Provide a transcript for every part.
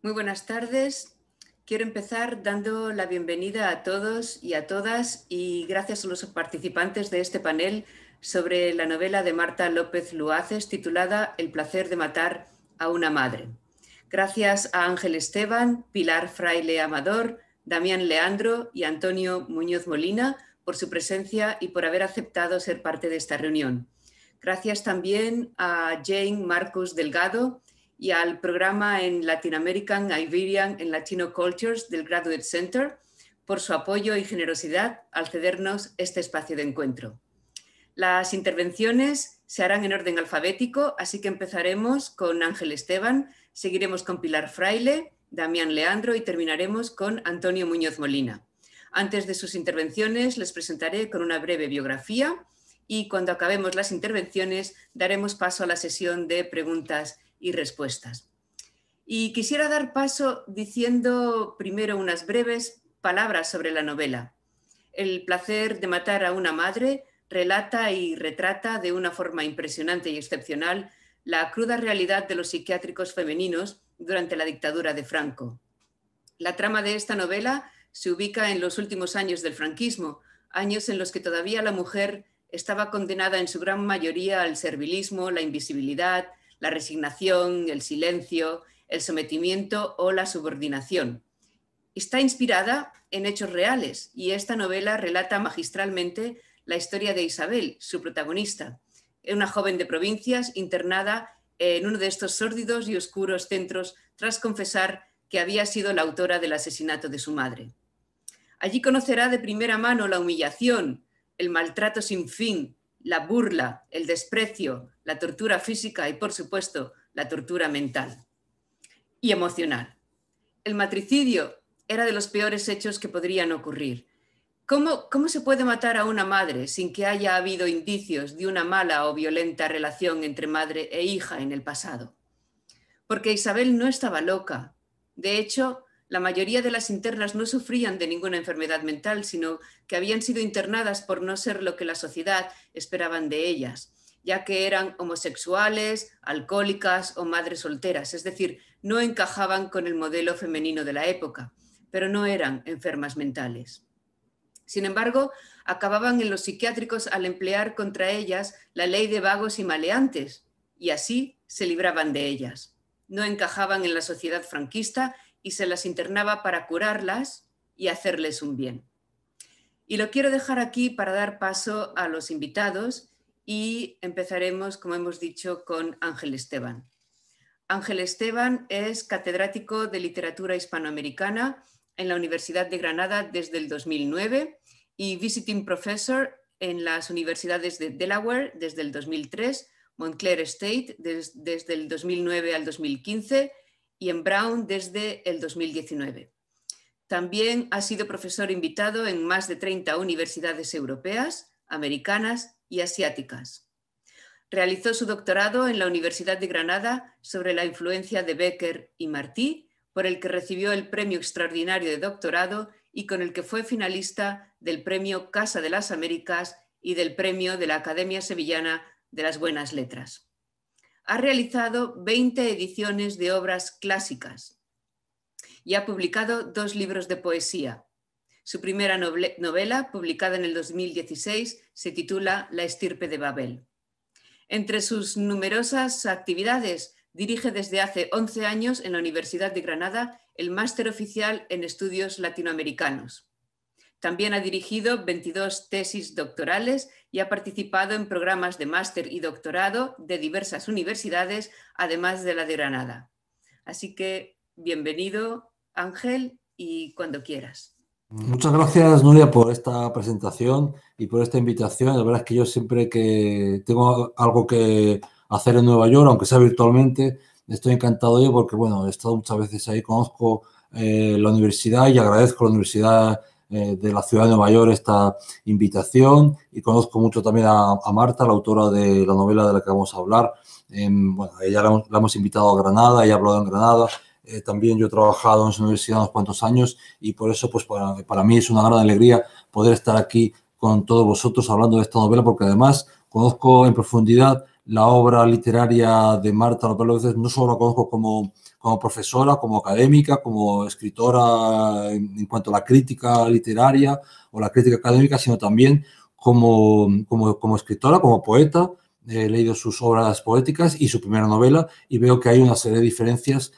Muy buenas tardes. Quiero empezar dando la bienvenida a todos y a todas y gracias a los participantes de este panel sobre la novela de Marta López Luaces titulada El placer de matar a una madre. Gracias a Ángel Esteban, Pilar Fraile Amador, Damián Leandro y Antonio Muñoz Molina por su presencia y por haber aceptado ser parte de esta reunión. Gracias también a Jane Marcus Delgado y al programa en Latin American, Iberian and Latino Cultures del Graduate Center por su apoyo y generosidad al cedernos este espacio de encuentro. Las intervenciones se harán en orden alfabético, así que empezaremos con Ángel Esteban, seguiremos con Pilar Fraile, Damián Leandro y terminaremos con Antonio Muñoz Molina. Antes de sus intervenciones les presentaré con una breve biografía y cuando acabemos las intervenciones daremos paso a la sesión de preguntas y respuestas. Y quisiera dar paso diciendo primero unas breves palabras sobre la novela. El placer de matar a una madre relata y retrata de una forma impresionante y excepcional la cruda realidad de los psiquiátricos femeninos durante la dictadura de Franco. La trama de esta novela se ubica en los últimos años del franquismo, años en los que todavía la mujer estaba condenada en su gran mayoría al servilismo, la invisibilidad, la resignación, el silencio, el sometimiento o la subordinación. Está inspirada en hechos reales y esta novela relata magistralmente la historia de Isabel, su protagonista, una joven de provincias internada en uno de estos sórdidos y oscuros centros tras confesar que había sido la autora del asesinato de su madre. Allí conocerá de primera mano la humillación, el maltrato sin fin, la burla, el desprecio, la tortura física y, por supuesto, la tortura mental y emocional. El matricidio era de los peores hechos que podrían ocurrir. ¿Cómo se puede matar a una madre sin que haya habido indicios de una mala o violenta relación entre madre e hija en el pasado? Porque Isabel no estaba loca. De hecho, la mayoría de las internas no sufrían de ninguna enfermedad mental, sino que habían sido internadas por no ser lo que la sociedad esperaban de ellas, ya que eran homosexuales, alcohólicas o madres solteras, es decir, no encajaban con el modelo femenino de la época, pero no eran enfermas mentales. Sin embargo, acababan en los psiquiátricos al emplear contra ellas la ley de vagos y maleantes, y así se libraban de ellas. No encajaban en la sociedad franquista y se las internaba para curarlas y hacerles un bien. Y lo quiero dejar aquí para dar paso a los invitados y empezaremos, como hemos dicho, con Ángel Esteban. Ángel Esteban es catedrático de literatura hispanoamericana en la Universidad de Granada desde el 2009 y visiting professor en las universidades de Delaware desde el 2003, Montclair State desde el 2009 al 2015 y en Brown desde el 2019. También ha sido profesor invitado en más de 30 universidades europeas, americanas y asiáticas. Realizó su doctorado en la Universidad de Granada sobre la influencia de Becker y Martí, por el que recibió el Premio Extraordinario de Doctorado y con el que fue finalista del Premio Casa de las Américas y del Premio de la Academia Sevillana de las Buenas Letras. Ha realizado 20 ediciones de obras clásicas y ha publicado 2 libros de poesía. Su primera novela, publicada en el 2016, se titula La estirpe de Babel. Entre sus numerosas actividades, dirige desde hace 11 años en la Universidad de Granada el Máster Oficial en Estudios Latinoamericanos. También ha dirigido 22 tesis doctorales y ha participado en programas de máster y doctorado de diversas universidades, además de la de Granada. Así que bienvenido, Ángel, y cuando quieras. Muchas gracias, Nuria, por esta presentación y por esta invitación. La verdad es que yo siempre que tengo algo que hacer en Nueva York, aunque sea virtualmente, estoy encantado de ello porque, bueno, he estado muchas veces ahí, conozco la universidad y agradezco a la Universidad de la Ciudad de Nueva York esta invitación y conozco mucho también a Marta, la autora de la novela de la que vamos a hablar. Bueno, ella la hemos invitado a Granada, ella ha hablado en Granada. También yo he trabajado en su universidad unos cuantos años y por eso pues para mí es una gran alegría poder estar aquí con todos vosotros hablando de esta novela porque además conozco en profundidad la obra literaria de Marta López Luaces. No solo la conozco como como profesora, como académica, como escritora en cuanto a la crítica literaria o la crítica académica, sino también como escritora, como poeta. He leído sus obras poéticas y su primera novela y veo que hay una serie de diferencias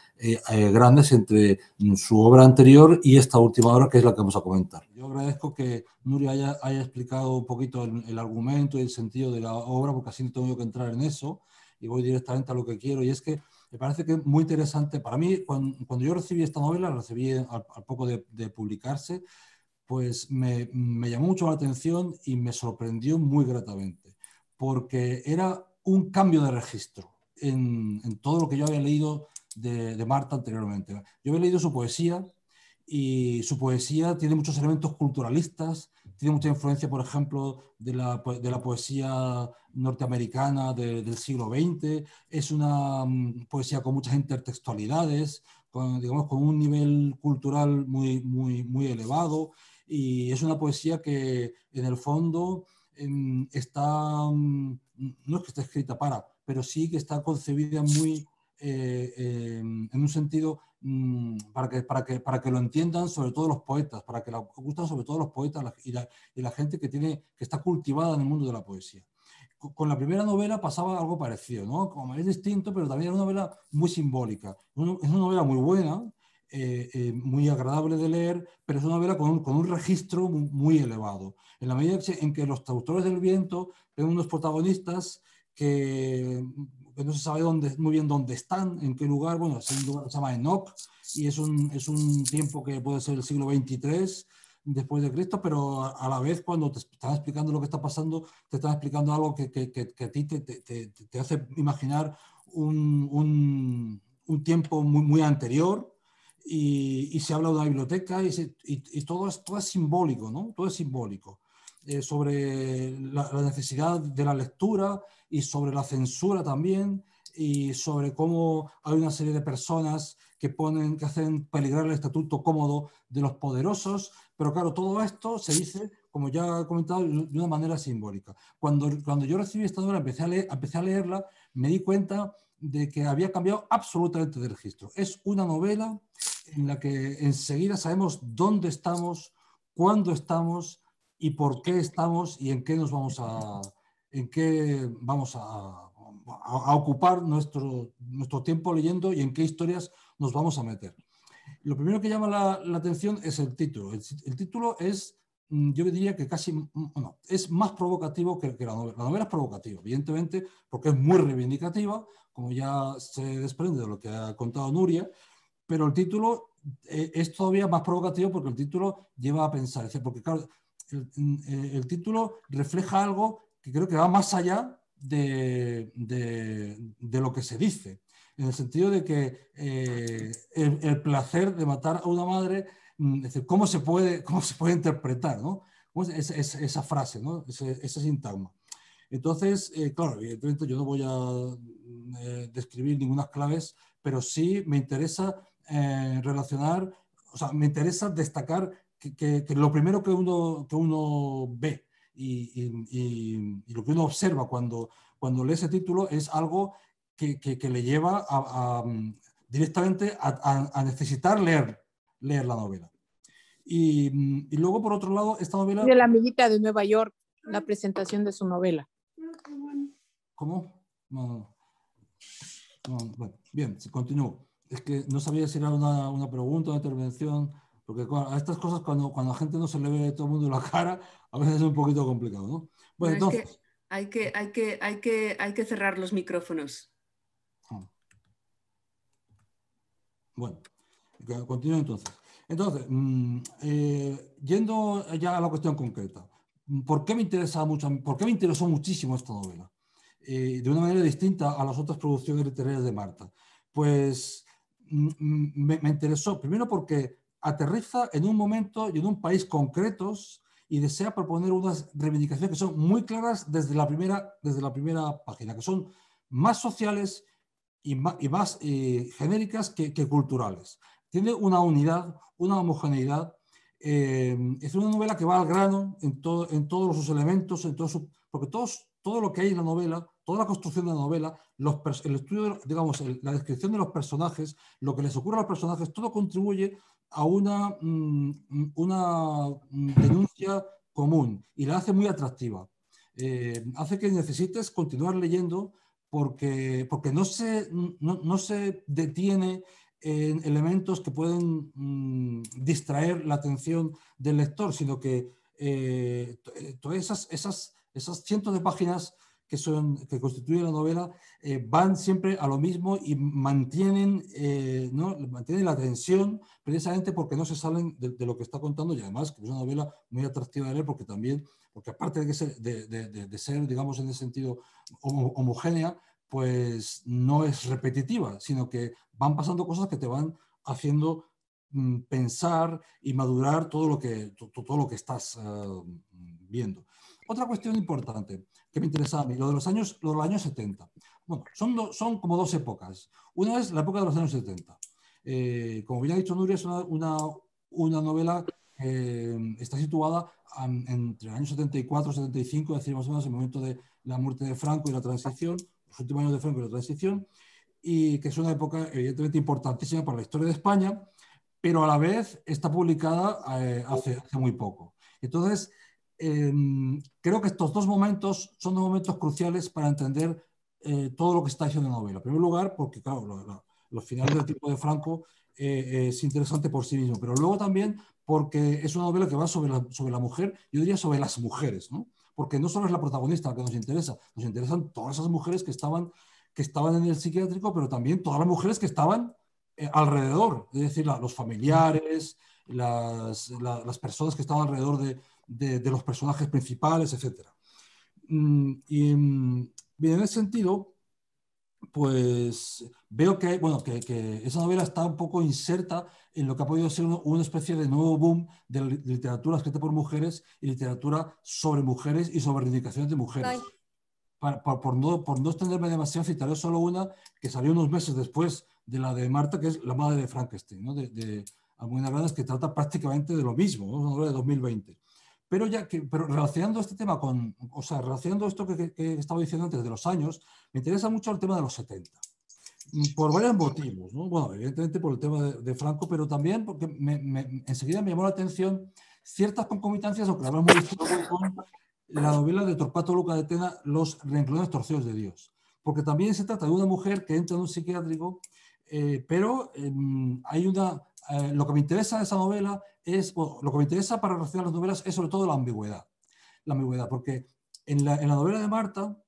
grandes entre su obra anterior y esta última obra, que es la que vamos a comentar. Yo agradezco que Nuria haya explicado un poquito el argumento y el sentido de la obra, porque así no tengo que entrar en eso y voy directamente a lo que quiero. Y es que me parece que es muy interesante. Para mí, cuando yo recibí esta novela, la recibí al poco de publicarse, pues me llamó mucho la atención y me sorprendió muy gratamente, porque era un cambio de registro en todo lo que yo había leído de Marta anteriormente. Yo había leído su poesía y su poesía tiene muchos elementos culturalistas, tiene mucha influencia, por ejemplo, de la poesía norteamericana del siglo XX. Es una poesía con muchas intertextualidades, digamos, con un nivel cultural muy elevado, y es una poesía que en el fondo está, no es que esté escrita pero sí que está concebida muy en un sentido para que lo entiendan sobre todo los poetas, para que la gustan sobre todo los poetas y la gente que está cultivada en el mundo de la poesía. Con la primera novela pasaba algo parecido, ¿no? Como es distinto, pero también era una novela muy simbólica. Es una novela muy buena, muy agradable de leer, pero es una novela con un registro muy elevado. En la medida en que los traductores del viento ven unos protagonistas que no se sabe muy bien dónde están, en qué lugar. Bueno, es un lugar que se llama Enoch y es un tiempo que puede ser el siglo XXIII después de Cristo, pero a la vez cuando te están explicando lo que está pasando, te están explicando algo que a ti te hace imaginar un tiempo muy anterior, y se habla de una biblioteca y todo es simbólico, ¿no? Todo es simbólico. Sobre la necesidad de la lectura y sobre la censura también, y sobre cómo hay una serie de personas que hacen peligrar el estatuto cómodo de los poderosos, pero claro, todo esto se dice, como ya he comentado, de una manera simbólica. Cuando yo recibí esta novela, empecé a leerla, me di cuenta de que había cambiado absolutamente de registro. Es una novela en la que enseguida sabemos dónde estamos, cuándo estamos y por qué estamos y en qué vamos a ocupar nuestro tiempo leyendo y en qué historias nos vamos a meter. Lo primero que llama la atención es el título. El título es, yo diría que es más provocativo que la novela. La novela es provocativa, evidentemente, porque es muy reivindicativa, como ya se desprende de lo que ha contado Nuria, pero el título es todavía más provocativo porque el título lleva a pensar. Porque claro, el título refleja algo que creo que va más allá de lo que se dice, en el sentido de que el placer de matar a una madre, es decir, ¿cómo se puede interpretar, ¿no? Esa frase, ¿no? Ese sintagma. Entonces, claro, evidentemente yo no voy a describir ninguna claves, pero sí me interesa relacionar, o sea, me interesa destacar que lo primero que uno ve y lo que uno observa cuando lee ese título es algo que le lleva directamente a necesitar leer la novela. Y luego, por otro lado, esta novela... De la amiguita de Nueva York, la presentación de su novela. ¿Cómo? No. Bueno, bien, continúo. Es que no sabía si era una pregunta, una intervención, porque a estas cosas cuando la gente no se le ve todo el mundo la cara, a veces es un poquito complicado, ¿no? Bueno, entonces... Es que hay que cerrar los micrófonos. Bueno, continúo entonces. Entonces, yendo ya a la cuestión concreta, ¿por qué me interesó muchísimo esta novela? De una manera distinta a las otras producciones literarias de Marta. Pues me interesó, primero porque aterriza en un momento y en un país concretos y desea proponer unas reivindicaciones que son muy claras desde la primera página, que son más sociales y más genéricas que culturales. Tiene una unidad, una homogeneidad. Es una novela que va al grano en todos sus elementos, porque todos todo lo que hay en la novela, toda la construcción de la novela, el estudio, digamos, la descripción de los personajes, lo que les ocurre a los personajes, todo contribuye a una denuncia común y la hace muy atractiva. Hace que necesites continuar leyendo porque no se detiene en elementos que pueden distraer la atención del lector, sino que todas esas cientos de páginas que constituyen la novela van siempre a lo mismo y mantienen la atención precisamente porque no se salen de lo que está contando, y además que es una novela muy atractiva de leer porque aparte de ser, digamos, en ese sentido homogénea, pues no es repetitiva, sino que van pasando cosas que te van haciendo pensar y madurar todo lo que estás viendo. Otra cuestión importante que me interesa a mí, lo de los años 70. Bueno, son como dos épocas. Una es la época de los años 70. Como bien ha dicho Nuria, es una novela que está situada entre el año 74 y 75, es decir, más o menos el momento de la muerte de Franco y la transición, los últimos años de Franco y la transición, y que es una época evidentemente importantísima para la historia de España, pero a la vez está publicada hace muy poco. Entonces, creo que estos dos momentos son dos momentos cruciales para entender todo lo que está diciendo la novela. En primer lugar, porque claro, los finales del tiempo de Franco es interesante por sí mismo, pero luego también porque es una novela que va sobre la mujer, yo diría sobre las mujeres, ¿no? Porque no solo es la protagonista la que nos interesan todas esas mujeres que estaban en el psiquiátrico, pero también todas las mujeres que estaban alrededor, es decir, los familiares, las personas que estaban alrededor de los personajes principales, etc. Bien, en ese sentido, pues veo que esa novela está un poco inserta en lo que ha podido ser una especie de nuevo boom de literatura escrita por mujeres y literatura sobre mujeres y sobre reivindicaciones de mujeres. Por no extenderme demasiado, citaré solo una que salió unos meses después de la de Marta, que es La madre de Frankenstein, ¿no? de Almudena Grandes, que trata prácticamente de lo mismo, ¿no? Es una novela de 2020. Pero relacionando este tema relacionando esto que estaba diciendo antes de los años, me interesa mucho el tema de los 70. Por varios motivos, ¿no? Bueno, evidentemente por el tema de Franco, pero también porque enseguida me llamó la atención ciertas concomitancias, o que hablamos muy distinto con la novela de Torcuato Luca de Tena, Los renglones torcidos de Dios. Porque también se trata de una mujer que entra en un psiquiátrico, pero lo que me interesa de esa novela lo que me interesa para relacionar las novelas es sobre todo la ambigüedad. La ambigüedad, porque en la novela de Marta,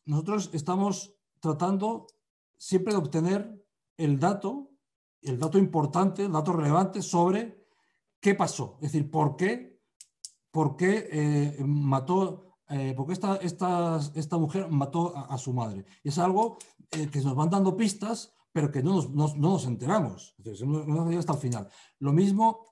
nosotros estamos tratando siempre de obtener el dato importante, el dato relevante sobre qué pasó. Es decir, por qué mató, por qué esta mujer mató a su madre. Y es algo que nos van dando pistas, pero que no nos enteramos. Entonces, no nos llega hasta el final. Lo mismo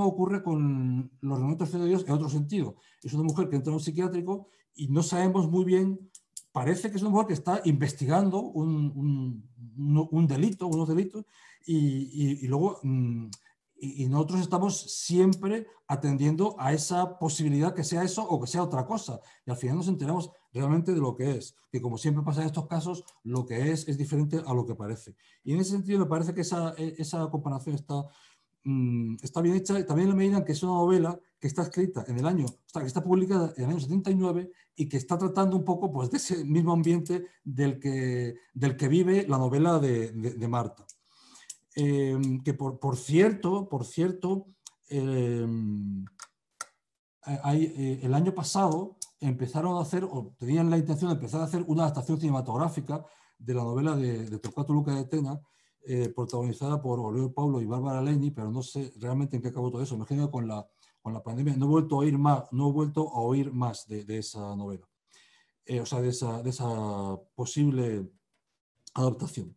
ocurre con Los renglones torcidos de Dios en otro sentido. Es una mujer que entra en un psiquiátrico y no sabemos muy bien, parece que es una mujer que está investigando un delito, unos delitos, y luego... Y nosotros estamos siempre atendiendo a esa posibilidad que sea eso o que sea otra cosa. Y al final nos enteramos realmente de lo que es. Que como siempre pasa en estos casos, lo que es diferente a lo que parece. Y en ese sentido me parece que esa comparación está bien hecha, también en la medida en que es una novela que está escrita que está publicada en el año 79 y que está tratando un poco pues, de ese mismo ambiente del que vive la novela de Marta. Que por cierto, el año pasado empezaron a hacer, o tenían la intención de empezar a hacer una adaptación cinematográfica de la novela de Torcuato Luca de Tena, protagonizada por Oliver Paulo y Bárbara Leni, pero no sé realmente en qué acabó todo eso. Me imagino que con la pandemia no he vuelto a oír más de esa novela, de esa posible adaptación.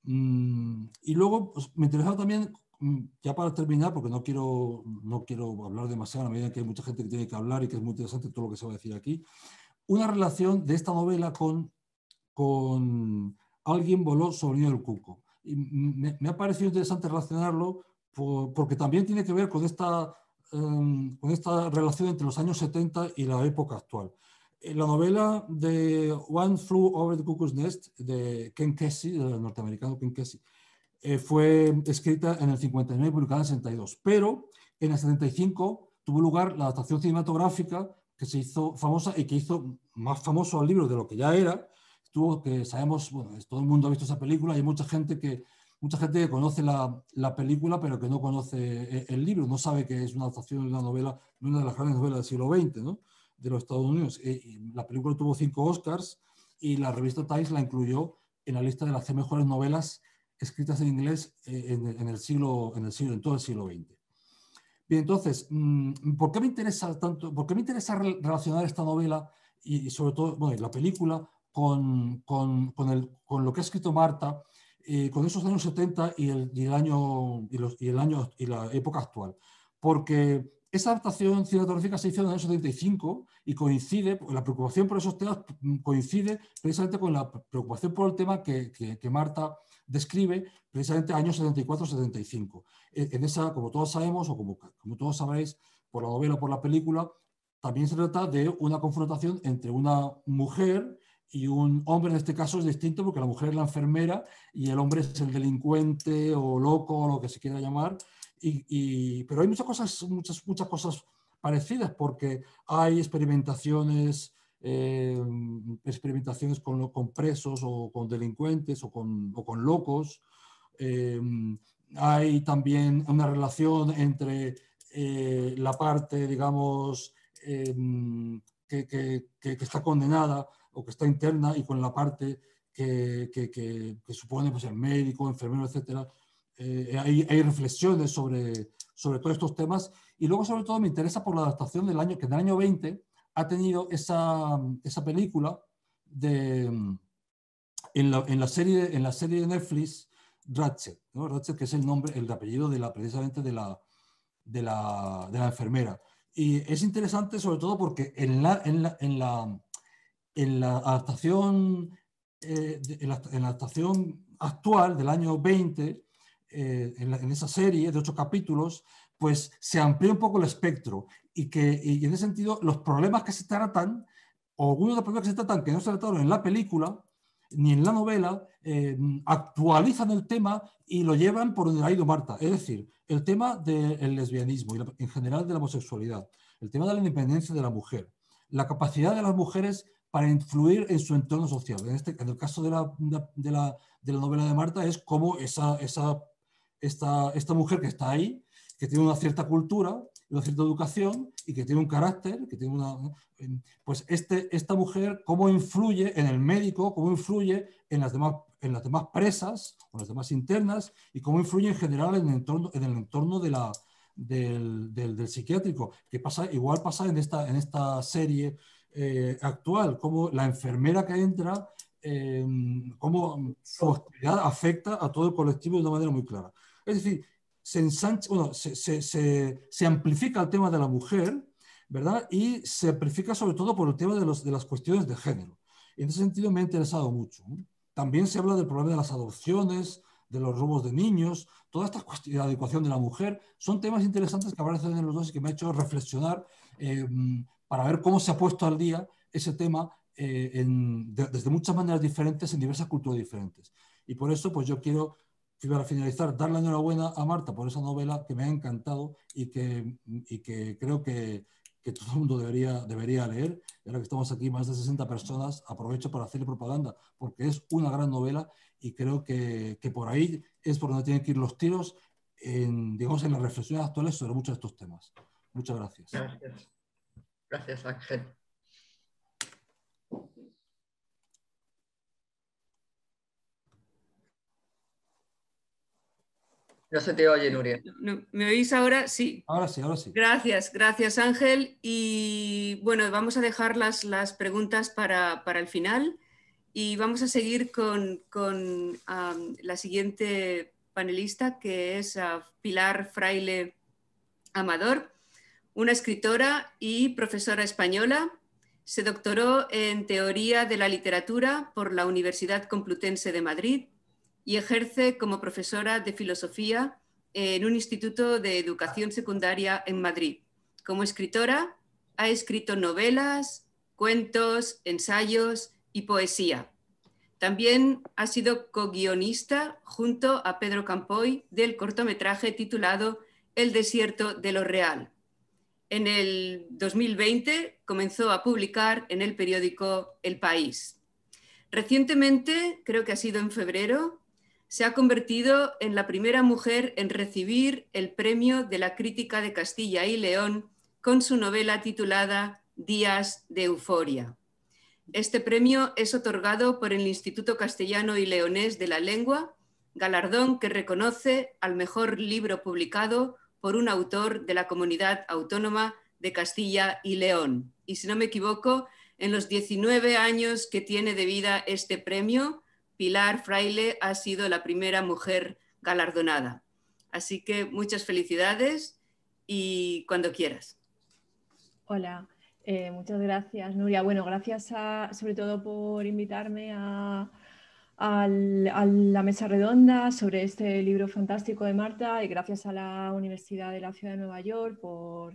Y luego pues, me interesaba también, ya para terminar, porque no quiero hablar demasiado a la medida que hay mucha gente que tiene que hablar y que es muy interesante todo lo que se va a decir aquí, una relación de esta novela con Alguien voló sobre el nido del cuco. Y me ha parecido interesante relacionarlo porque también tiene que ver con esta relación entre los años 70 y la época actual. La novela de One Flew Over the Cuckoo's Nest de Ken Kesey, del norteamericano Ken Kesey, fue escrita en el 59 y publicada en el 62, pero en el 75 tuvo lugar la adaptación cinematográfica que se hizo famosa y que hizo más famoso al libro de lo que ya era. Que sabemos, bueno, todo el mundo ha visto esa película y hay mucha gente que conoce la película pero que no conoce el libro, no sabe que es una adaptación de una novela, de una de las grandes novelas del siglo XX, ¿no?, de los Estados Unidos. La película tuvo 5 Oscars y la revista Times la incluyó en la lista de las 100 mejores novelas escritas en inglés en todo el siglo XX. Bien, entonces, ¿por qué me interesa tanto? ¿Por qué me interesa relacionar esta novela y sobre todo, bueno, la película con lo que ha escrito Marta, con esos años 70 y la época actual? Porque esa adaptación cinematográfica se hizo en el año 75 y coincide, la preocupación por esos temas coincide precisamente con la preocupación por el tema que Marta describe precisamente años 74-75. En esa, como todos sabemos, o como todos sabréis, por la novela o por la película, también se trata de una confrontación entre una mujer y un hombre. En este caso es distinto porque la mujer es la enfermera y el hombre es el delincuente o loco o lo que se quiera llamar. Pero hay muchas cosas parecidas porque hay experimentaciones con presos o con delincuentes o con locos. Hay también una relación entre la parte, digamos, que está condenada o que está interna y con la parte que supone pues, el médico, enfermero, etcétera. Hay reflexiones sobre todos estos temas y luego sobre todo me interesa por la adaptación del año, que en el año 20 ha tenido esa película en la serie de Netflix, Ratched, ¿no? Ratched, que es el apellido precisamente de la enfermera. Y es interesante sobre todo porque en la adaptación actual del año 20, en esa serie de 8 capítulos, pues se amplía un poco el espectro y en ese sentido los problemas que se tratan, o algunos de los problemas que se tratan que no se trataron en la película ni en la novela, actualizan el tema y lo llevan por donde ha ido Marta. Es decir, el tema del lesbianismo y en general de la homosexualidad, el tema de la independencia de la mujer, la capacidad de las mujeres para influir en su entorno social. En el caso de la novela de Marta es como esta mujer que está ahí, que tiene una cierta cultura, una cierta educación y que tiene un carácter, que tiene pues esta mujer cómo influye en el médico, cómo influye en las demás presas o las demás internas y cómo influye en general en el entorno del psiquiátrico, que igual pasa en esta serie actual, como la enfermera que entra, cómo su actividad afecta a todo el colectivo de una manera muy clara. Es decir, se amplifica el tema de la mujer, ¿verdad? Y se amplifica sobre todo por el tema de las cuestiones de género. Y en ese sentido me ha interesado mucho, ¿no? También se habla del problema de las adopciones, de los robos de niños, toda esta cuestión de la educación de la mujer, son temas interesantes que aparecen en los dos y que me ha hecho reflexionar para ver cómo se ha puesto al día ese tema desde muchas maneras diferentes, en diversas culturas diferentes. Y por eso, pues yo quiero, para finalizar, dar la enhorabuena a Marta por esa novela que me ha encantado y que creo que todo el mundo debería leer. Y ahora que estamos aquí, más de 60 personas, aprovecho para hacerle propaganda, porque es una gran novela y creo que por ahí es por donde tienen que ir los tiros digamos, en las reflexiones actuales sobre muchos de estos temas. Muchas gracias. Gracias. Gracias, Ángel. No se te oye, Nuria. ¿Me oís ahora? Sí. Ahora sí, ahora sí. Gracias Ángel. Y bueno, vamos a dejar las preguntas para el final y vamos a seguir con la siguiente panelista, que es Pilar Fraile Amador, una escritora y profesora española. Se doctoró en Teoría de la Literatura por la Universidad Complutense de Madrid y ejerce como profesora de filosofía en un instituto de educación secundaria en Madrid. Como escritora, ha escrito novelas, cuentos, ensayos y poesía. También ha sido co-guionista junto a Pedro Campoy del cortometraje titulado El desierto de lo real. En el 2020 comenzó a publicar en el periódico El País. Recientemente, creo que ha sido en febrero, se ha convertido en la primera mujer en recibir el premio de la crítica de Castilla y León con su novela titulada Días de Euforia. Este premio es otorgado por el Instituto Castellano y Leonés de la Lengua, galardón que reconoce al mejor libro publicado por un autor de la Comunidad Autónoma de Castilla y León. Y si no me equivoco, en los 19 años que tiene de vida este premio, Pilar Fraile ha sido la primera mujer galardonada. Así que muchas felicidades y cuando quieras. Hola, muchas gracias, Nuria. Bueno, gracias sobre todo por invitarme a la mesa redonda sobre este libro fantástico de Marta, y gracias a la Universidad de la Ciudad de Nueva York por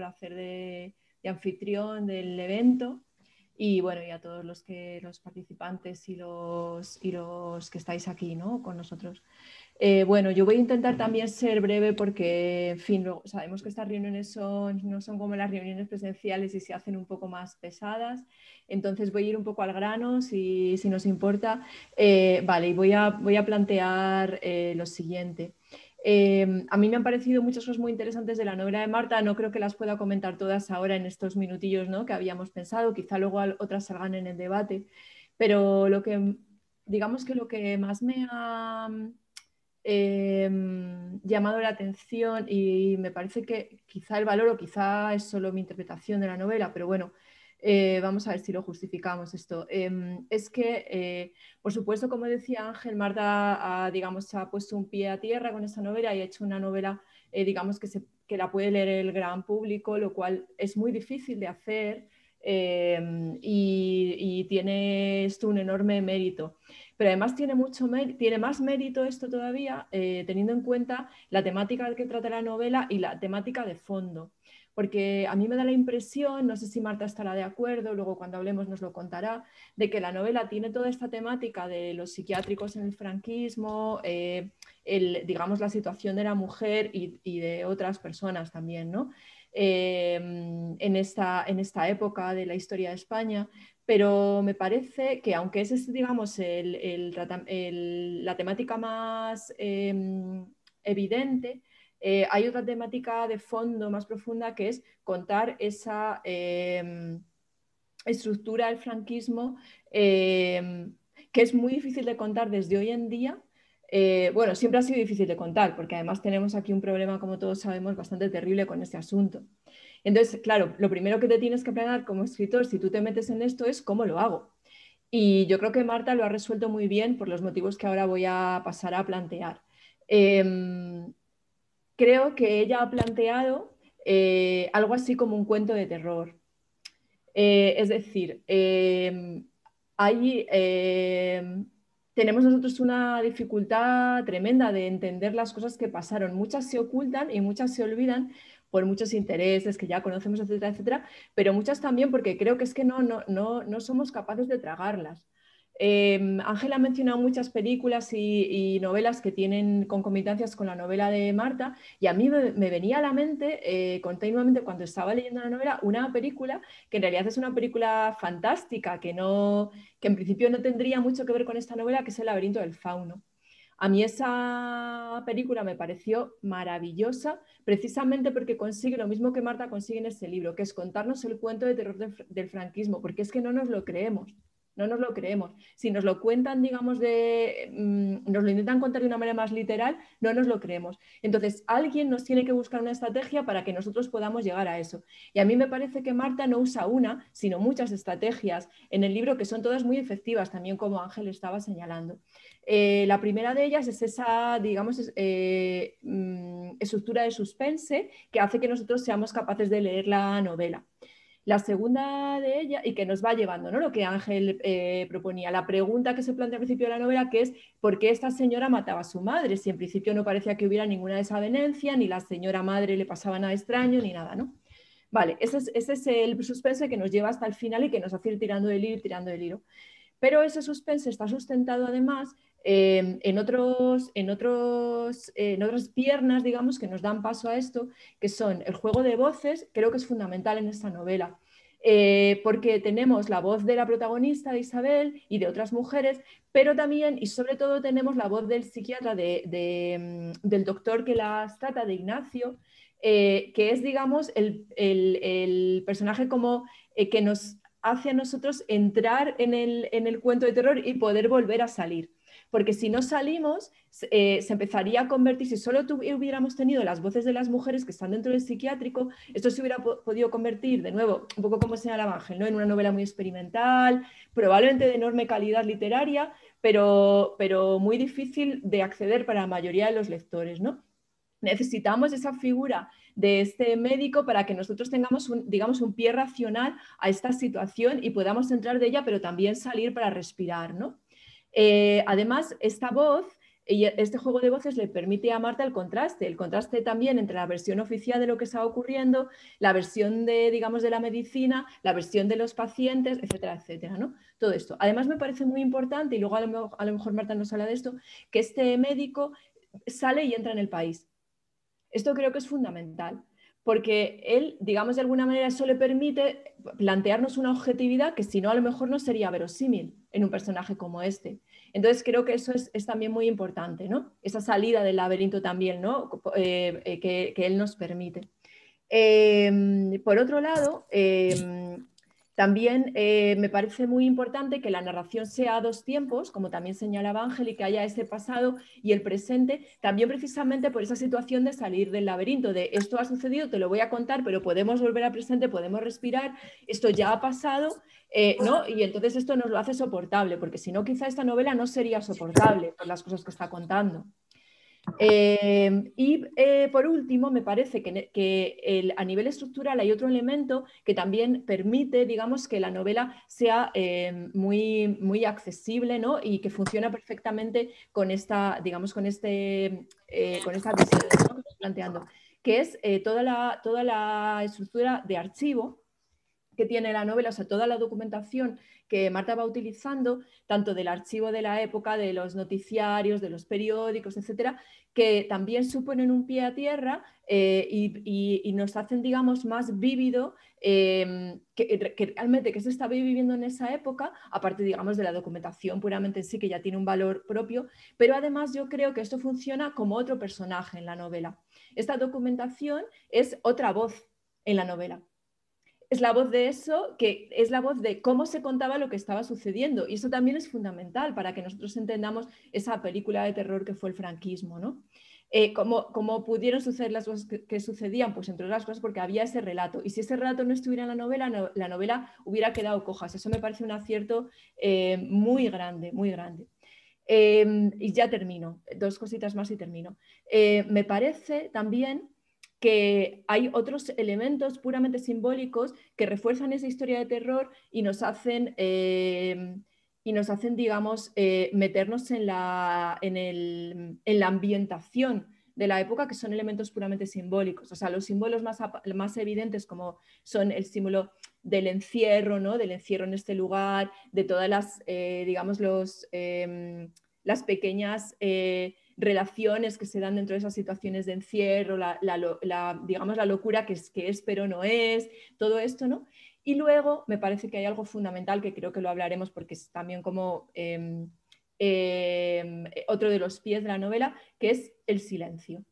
hacer de anfitrión del evento. Y bueno, y a todos los participantes y los que estáis aquí, ¿no?, con nosotros. Bueno, yo voy a intentar también ser breve porque, en fin, sabemos que estas reuniones no son como las reuniones presenciales y se hacen un poco más pesadas. Entonces voy a ir un poco al grano, si nos importa. Vale, y voy a plantear lo siguiente. A mí me han parecido muchas cosas muy interesantes de la novela de Marta. No creo que las pueda comentar todas ahora en estos minutillos, ¿no?, que habíamos pensado. Quizá luego otras salgan en el debate. Pero digamos que lo que más me ha llamado la atención, y me parece que quizá el valor, o quizá es solo mi interpretación de la novela, pero bueno, vamos a ver si lo justificamos esto. Es que, por supuesto, como decía Ángel, Marta se ha puesto un pie a tierra con esta novela y ha hecho una novela, digamos, que la puede leer el gran público, lo cual es muy difícil de hacer, y tiene esto un enorme mérito. Pero además tiene más mérito esto todavía, teniendo en cuenta la temática que trata la novela y la temática de fondo. Porque a mí me da la impresión, no sé si Marta estará de acuerdo, luego cuando hablemos nos lo contará, de que la novela tiene toda esta temática de los psiquiátricos en el franquismo, digamos, la situación de la mujer y de otras personas también, ¿no?, en esta época de la historia de España. Pero me parece que, aunque ese es, digamos, la temática más evidente, hay otra temática de fondo más profunda, que es contar esa estructura del franquismo, que es muy difícil de contar desde hoy en día. Bueno, siempre ha sido difícil de contar, porque además tenemos aquí un problema, como todos sabemos, bastante terrible con este asunto. Entonces, claro, lo primero que te tienes que planear como escritor, si tú te metes en esto, es cómo lo hago. Y yo creo que Marta lo ha resuelto muy bien por los motivos que ahora voy a pasar a plantear. Creo que ella ha planteado algo así como un cuento de terror. Es decir, tenemos nosotros una dificultad tremenda de entender las cosas que pasaron. Muchas se ocultan y muchas se olvidan por muchos intereses que ya conocemos, etcétera, etcétera, pero muchas también porque creo que es que no somos capaces de tragarlas. Ángel ha mencionado muchas películas y novelas que tienen concomitancias con la novela de Marta, y a mí me venía a la mente continuamente, cuando estaba leyendo la novela, una película que en realidad es una película fantástica, que en principio no tendría mucho que ver con esta novela, que es El laberinto del fauno. A mí esa película me pareció maravillosa, precisamente porque consigue lo mismo que Marta consigue en este libro, que es contarnos el cuento de terror del franquismo, porque es que no nos lo creemos. No nos lo creemos. Si nos lo cuentan, digamos, nos lo intentan contar de una manera más literal, no nos lo creemos. Entonces, alguien nos tiene que buscar una estrategia para que nosotros podamos llegar a eso. Y a mí me parece que Marta no usa una, sino muchas estrategias en el libro, que son todas muy efectivas, también como Ángel estaba señalando. La primera de ellas es esa, digamos, estructura de suspense que hace que nosotros seamos capaces de leer la novela. La segunda de ella, y que nos va llevando, ¿no?, lo que Ángel proponía, la pregunta que se plantea al principio de la novela, que es ¿por qué esta señora mataba a su madre? Si en principio no parecía que hubiera ninguna desavenencia, ni la señora madre le pasaba nada extraño, ni nada, ¿no? Vale, ese es el suspense que nos lleva hasta el final y que nos hace ir tirando del hilo y tirando del hilo. Pero ese suspense está sustentado además en otras piernas, digamos, que nos dan paso a esto, que son el juego de voces. Creo que es fundamental en esta novela, porque tenemos la voz de la protagonista, de Isabel, y de otras mujeres, pero también y sobre todo tenemos la voz del psiquiatra, del doctor que las trata, de Ignacio, que es, digamos, el personaje como que nos hace a nosotros entrar en el cuento de terror y poder volver a salir. Porque si no salimos, se empezaría a convertir, si solo hubiéramos tenido las voces de las mujeres que están dentro del psiquiátrico, esto se hubiera podido convertir, de nuevo, un poco como señala Ángel, ¿no? En una novela muy experimental, probablemente de enorme calidad literaria, pero muy difícil de acceder para la mayoría de los lectores, ¿no? Necesitamos esa figura de este médico para que nosotros tengamos digamos, un pie racional a esta situación y podamos entrar de ella, pero también salir para respirar, ¿no? Además, esta voz y este juego de voces le permite a Marta el contraste también entre la versión oficial de lo que está ocurriendo, la versión digamos, de la medicina, la versión de los pacientes, etcétera, etcétera, ¿no? Todo esto. Además, me parece muy importante, y luego a lo mejor Marta nos habla de esto, que este médico sale y entra en el país. Esto creo que es fundamental, porque él, digamos, de alguna manera eso le permite plantearnos una objetividad que si no a lo mejor no sería verosímil en un personaje como este. Entonces creo que eso es también muy importante, ¿no? Esa salida del laberinto también, ¿no? Que él nos permite. Por otro lado, también me parece muy importante que la narración sea a dos tiempos, como también señalaba Ángel, y que haya ese pasado y el presente, también precisamente por esa situación de salir del laberinto, de esto ha sucedido, te lo voy a contar, pero podemos volver al presente, podemos respirar, esto ya ha pasado, ¿no? Y entonces esto nos lo hace soportable, porque si no, quizá esta novela no sería soportable por las cosas que está contando. Por último, me parece que a nivel estructural hay otro elemento que también permite, digamos, que la novela sea muy, muy accesible, ¿no? Y que funciona perfectamente con esta, digamos, con esta visión, ¿no? que estoy planteando, que es toda la estructura de archivo que tiene la novela, o sea, toda la documentación que Marta va utilizando, tanto del archivo de la época, de los noticiarios, de los periódicos, etcétera, que también suponen un pie a tierra y nos hacen, digamos, más vívido que realmente que se estaba viviendo en esa época, aparte, digamos, de la documentación puramente en sí, que ya tiene un valor propio, pero además yo creo que esto funciona como otro personaje en la novela. Esta documentación es otra voz en la novela. Es la voz de eso, que es la voz de cómo se contaba lo que estaba sucediendo. Y eso también es fundamental para que nosotros entendamos esa película de terror que fue el franquismo, ¿no? Cómo pudieron suceder las cosas que sucedían, pues entre otras cosas porque había ese relato. Y si ese relato no estuviera en la novela, la novela hubiera quedado coja. Eso me parece un acierto muy grande, muy grande. Y ya termino, dos cositas más y termino. Me parece también que hay otros elementos puramente simbólicos que refuerzan esa historia de terror y nos hacen, digamos, meternos en la ambientación de la época, que son elementos puramente simbólicos. O sea, los símbolos más evidentes, como son el símbolo del encierro, ¿no? Del encierro en este lugar, de todas las, digamos, las pequeñas relaciones que se dan dentro de esas situaciones de encierro, digamos, la locura que es pero no es, todo esto, ¿no? Y luego me parece que hay algo fundamental que creo que lo hablaremos porque es también como otro de los pies de la novela, que es el silencio.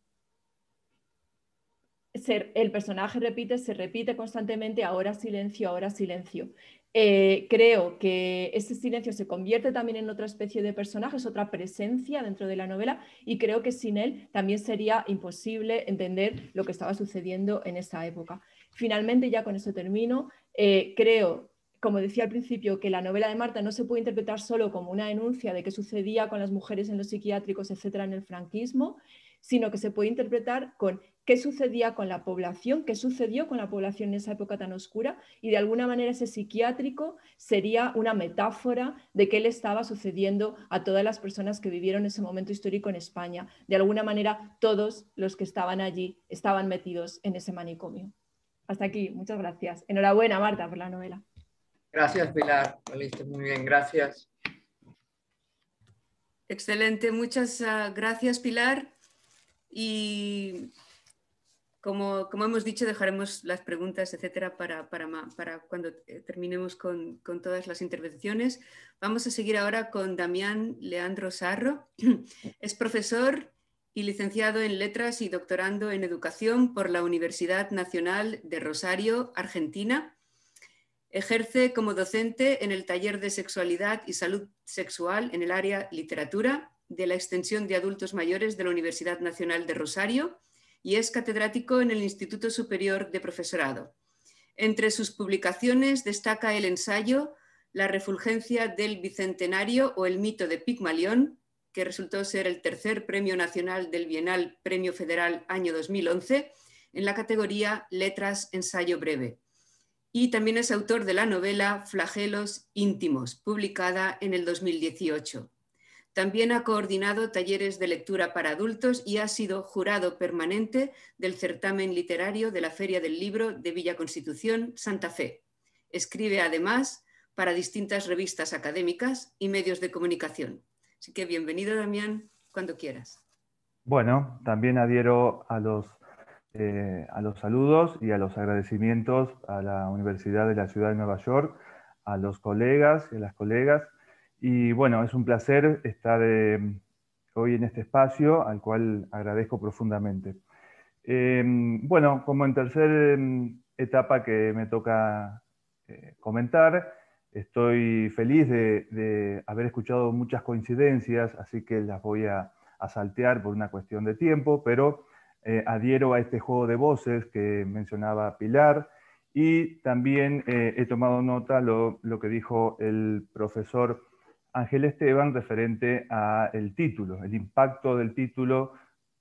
El personaje se repite constantemente, ahora silencio, ahora silencio. Creo que ese silencio se convierte también en otra especie de personaje, es otra presencia dentro de la novela y creo que sin él también sería imposible entender lo que estaba sucediendo en esa época. Finalmente, ya con eso termino, creo, como decía al principio, que la novela de Marta no se puede interpretar solo como una denuncia de qué sucedía con las mujeres en los psiquiátricos, etcétera, en el franquismo, sino que se puede interpretar con qué sucedía con la población, qué sucedió con la población en esa época tan oscura y de alguna manera ese psiquiátrico sería una metáfora de qué le estaba sucediendo a todas las personas que vivieron ese momento histórico en España. De alguna manera todos los que estaban allí estaban metidos en ese manicomio. hasta aquí, muchas gracias. Enhorabuena, Marta, por la novela. Gracias, Pilar. Lo leíste muy bien, gracias. Excelente, muchas gracias, Pilar. Y como hemos dicho, dejaremos las preguntas, etcétera, para cuando terminemos con todas las intervenciones. Vamos a seguir ahora con Damián Leandro Sarro. Es profesor y licenciado en Letras y doctorando en Educación por la Universidad Nacional de Rosario, Argentina. Ejerce como docente en el taller de Sexualidad y Salud Sexual en el área Literatura de la Extensión de Adultos Mayores de la Universidad Nacional de Rosario y es catedrático en el Instituto Superior de Profesorado. Entre sus publicaciones destaca el ensayo La refulgencia del Bicentenario o el mito de Pigmalión, que resultó ser el tercer Premio Nacional del Bienal Premio Federal año 2011 en la categoría Letras Ensayo Breve. Y también es autor de la novela Flagelos íntimos, publicada en el 2018. También ha coordinado talleres de lectura para adultos y ha sido jurado permanente del certamen literario de la Feria del Libro de Villa Constitución, Santa Fe. Escribe además para distintas revistas académicas y medios de comunicación. Así que bienvenido, Damián, cuando quieras. Bueno, también adhiero a los saludos y a los agradecimientos a la Universidad de la Ciudad de Nueva York, a los colegas y a las colegas. Y bueno, es un placer estar hoy en este espacio, al cual agradezco profundamente. Bueno, como en tercera etapa que me toca comentar, estoy feliz de haber escuchado muchas coincidencias, así que las voy a saltear por una cuestión de tiempo, pero adhiero a este juego de voces que mencionaba Pilar y también he tomado nota lo que dijo el profesor Ángel Esteban referente al título, el impacto del título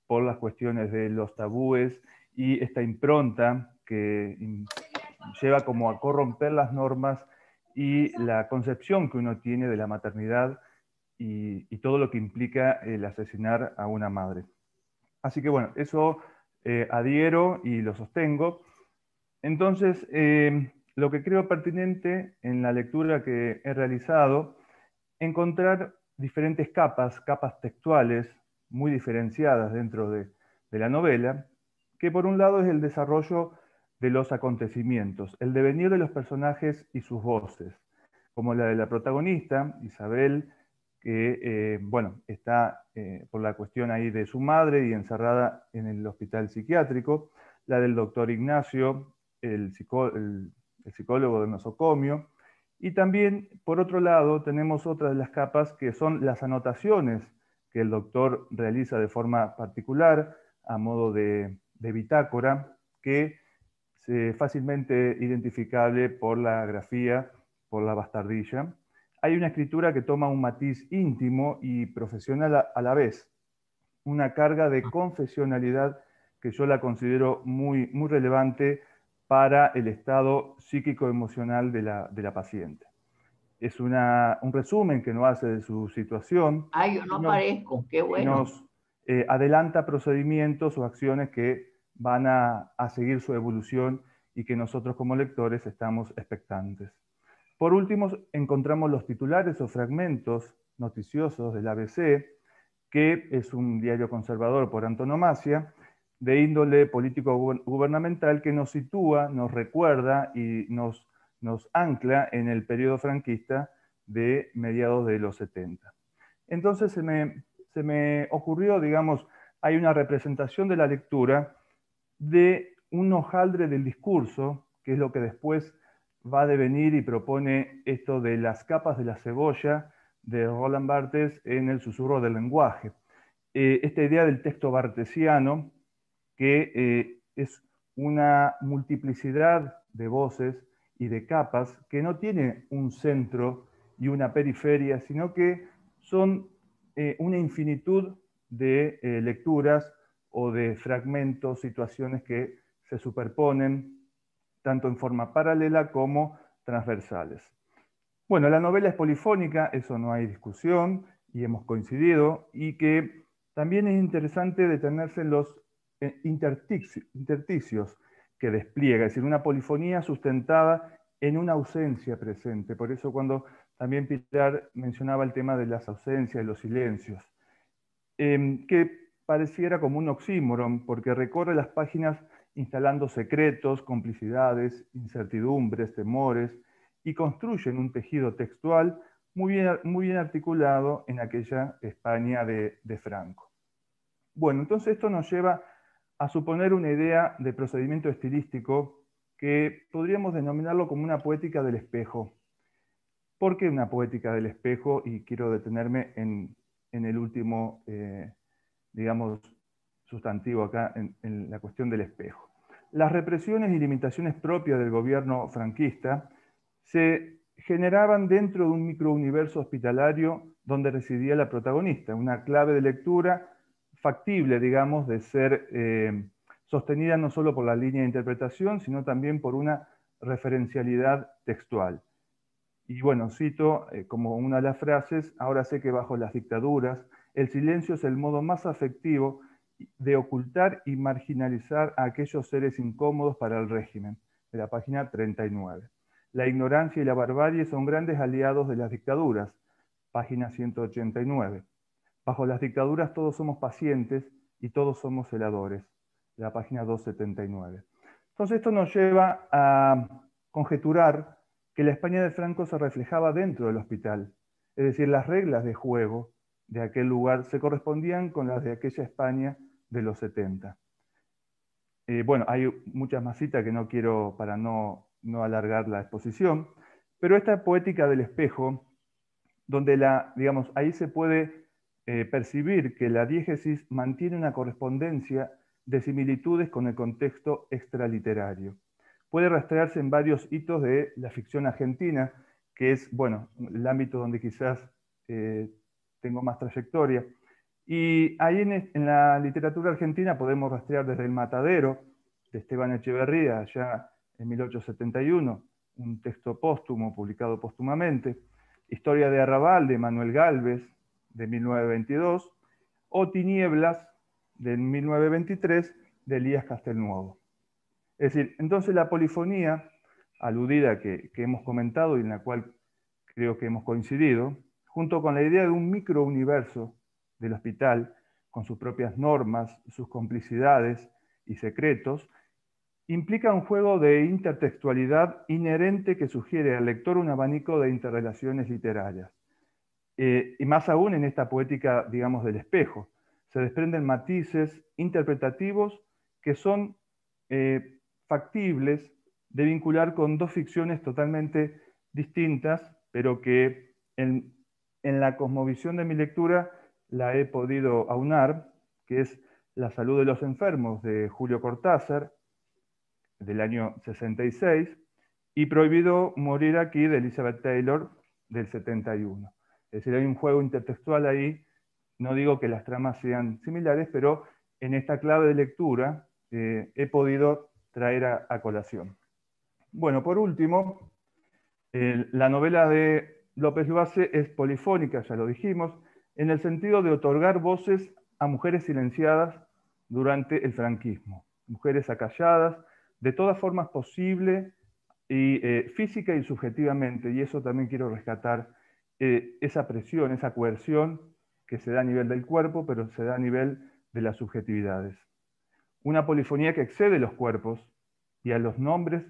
por las cuestiones de los tabúes y esta impronta que lleva como a corromper las normas y la concepción que uno tiene de la maternidad y todo lo que implica el asesinar a una madre. Así que bueno, eso adhiero y lo sostengo. Entonces, lo que creo pertinente en la lectura que he realizado, encontrar diferentes capas textuales muy diferenciadas dentro de la novela, que por un lado es el desarrollo de los acontecimientos, el devenir de los personajes y sus voces, como la de la protagonista, Isabel, que bueno, está por la cuestión ahí de su madre y encerrada en el hospital psiquiátrico, la del doctor Ignacio, el psicólogo de nosocomio, y también, por otro lado, tenemos otra de las capas que son las anotaciones que el doctor realiza de forma particular, a modo de bitácora, que es fácilmente identificable por la grafía, por la bastardilla. Hay una escritura que toma un matiz íntimo y profesional a la vez, una carga de confesionalidad que yo la considero muy, muy relevante para el estado psíquico-emocional de la paciente. Es un resumen que nos hace de su situación. Ay, yo no aparezco, qué bueno. Nos adelanta procedimientos o acciones que van a seguir su evolución y que nosotros como lectores estamos expectantes. Por último, encontramos los titulares o fragmentos noticiosos del ABC, que es un diario conservador por antonomasia, de índole político-gubernamental que nos sitúa, nos recuerda y nos ancla en el periodo franquista de mediados de los 70. Entonces se me ocurrió, digamos, hay una representación de la lectura de un hojaldre del discurso, que es lo que después va a devenir y propone esto de las capas de la cebolla de Roland Barthes en El susurro del lenguaje. Esta idea del texto barthesiano, que es una multiplicidad de voces y de capas que no tiene un centro y una periferia, sino que son una infinitud de lecturas o de fragmentos, situaciones que se superponen tanto en forma paralela como transversales. Bueno, la novela es polifónica, eso no hay discusión, y hemos coincidido, y que también es interesante detenerse en los intersticios, que despliega, es decir, una polifonía sustentada en una ausencia presente. Por eso cuando también Pilar mencionaba el tema de las ausencias, de los silencios, que pareciera como un oxímoron, porque recorre las páginas instalando secretos, complicidades, incertidumbres, temores, y construyen un tejido textual muy bien articulado en aquella España de Franco. Bueno, entonces esto nos lleva a suponer una idea de procedimiento estilístico que podríamos denominarlo como una poética del espejo. ¿Por qué una poética del espejo? Y quiero detenerme en el último, digamos, sustantivo acá, en la cuestión del espejo. Las represiones y limitaciones propias del gobierno franquista se generaban dentro de un microuniverso hospitalario donde residía la protagonista, una clave de lectura factible, digamos, de ser sostenida no solo por la línea de interpretación, sino también por una referencialidad textual. Y bueno, cito como una de las frases: ahora sé que bajo las dictaduras el silencio es el modo más afectivo de ocultar y marginalizar a aquellos seres incómodos para el régimen, de la página 39. La ignorancia y la barbarie son grandes aliados de las dictaduras, página 189. Bajo las dictaduras todos somos pacientes y todos somos celadores, de la página 279. Entonces esto nos lleva a conjeturar que la España de Franco se reflejaba dentro del hospital, es decir, las reglas de juego de aquel lugar se correspondían con las de aquella España de los 70. Bueno, hay muchas más citas que no quiero para no alargar la exposición, pero esta poética del espejo, donde digamos, ahí se puede percibir que la diégesis mantiene una correspondencia de similitudes con el contexto extraliterario. Puede rastrearse en varios hitos de la ficción argentina, que es, bueno, el ámbito donde quizás tengo más trayectoria. Y ahí en la literatura argentina podemos rastrear desde El Matadero, de Esteban Echeverría, ya en 1871, un texto póstumo, publicado póstumamente, Historia de Arrabal, de Manuel Gálvez, de 1922, o Tinieblas, de 1923, de Elías Castelnuovo. Es decir, entonces la polifonía, aludida que hemos comentado y en la cual creo que hemos coincidido, junto con la idea de un microuniverso del hospital, con sus propias normas, sus complicidades y secretos, implica un juego de intertextualidad inherente que sugiere al lector un abanico de interrelaciones literarias. Y más aún en esta poética, digamos, del espejo. Se desprenden matices interpretativos que son factibles de vincular con dos ficciones totalmente distintas, pero que en la cosmovisión de mi lectura la he podido aunar, que es La salud de los enfermos, de Julio Cortázar, del año 66, y Prohibido morir aquí, de Elizabeth Taylor, del 71. Es decir, hay un juego intertextual ahí. No digo que las tramas sean similares, pero en esta clave de lectura he podido traer a colación. Bueno, por último, la novela de López Luace es polifónica, ya lo dijimos, en el sentido de otorgar voces a mujeres silenciadas durante el franquismo, mujeres acalladas, de todas formas posible, y física y subjetivamente, y eso también quiero rescatar, esa presión, esa coerción que se da a nivel del cuerpo, pero se da a nivel de las subjetividades. Una polifonía que excede los cuerpos y a los nombres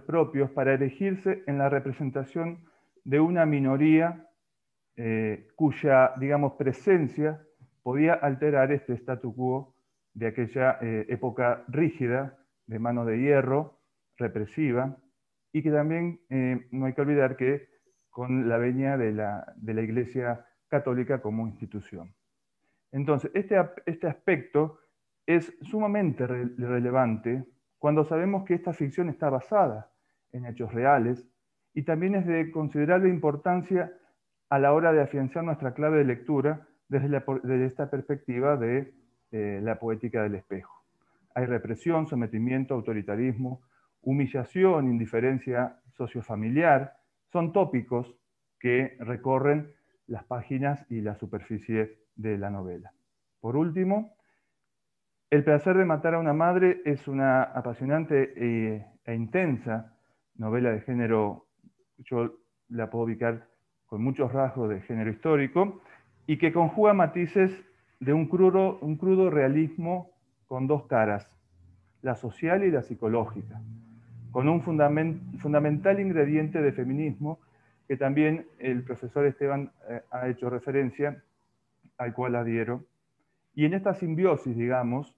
propios para erigirse en la representación de una minoría cuya, digamos, presencia podía alterar este statu quo de aquella época rígida, de mano de hierro, represiva, y que también no hay que olvidar que con la venia de la Iglesia Católica como institución. Entonces, este aspecto es sumamente relevante cuando sabemos que esta ficción está basada en hechos reales, y también es de considerable importancia a la hora de afianzar nuestra clave de lectura desde esta perspectiva de la poética del espejo. Hay represión, sometimiento, autoritarismo, humillación, indiferencia sociofamiliar, son tópicos que recorren las páginas y la superficie de la novela. Por último, El placer de matar a una madre es una apasionante e intensa novela de género, yo la puedo ubicar con muchos rasgos de género histórico, y que conjuga matices de un crudo realismo con dos caras, la social y la psicológica, con un fundamental ingrediente de feminismo que también el profesor Esteban ha hecho referencia, al cual adhiero. Y en esta simbiosis, digamos,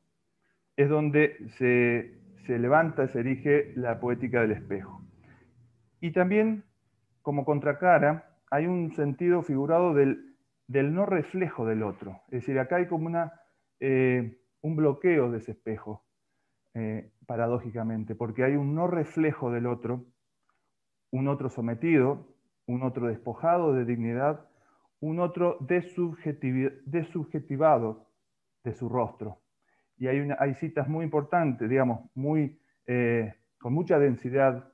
es donde se levanta, se erige la poética del espejo. Y también, como contracara, hay un sentido figurado del no reflejo del otro. Es decir, acá hay como un bloqueo de ese espejo, paradójicamente, porque hay un no reflejo del otro, un otro sometido, un otro despojado de dignidad, un otro desubjetivado de su rostro. Y hay citas muy importantes, digamos, con mucha densidad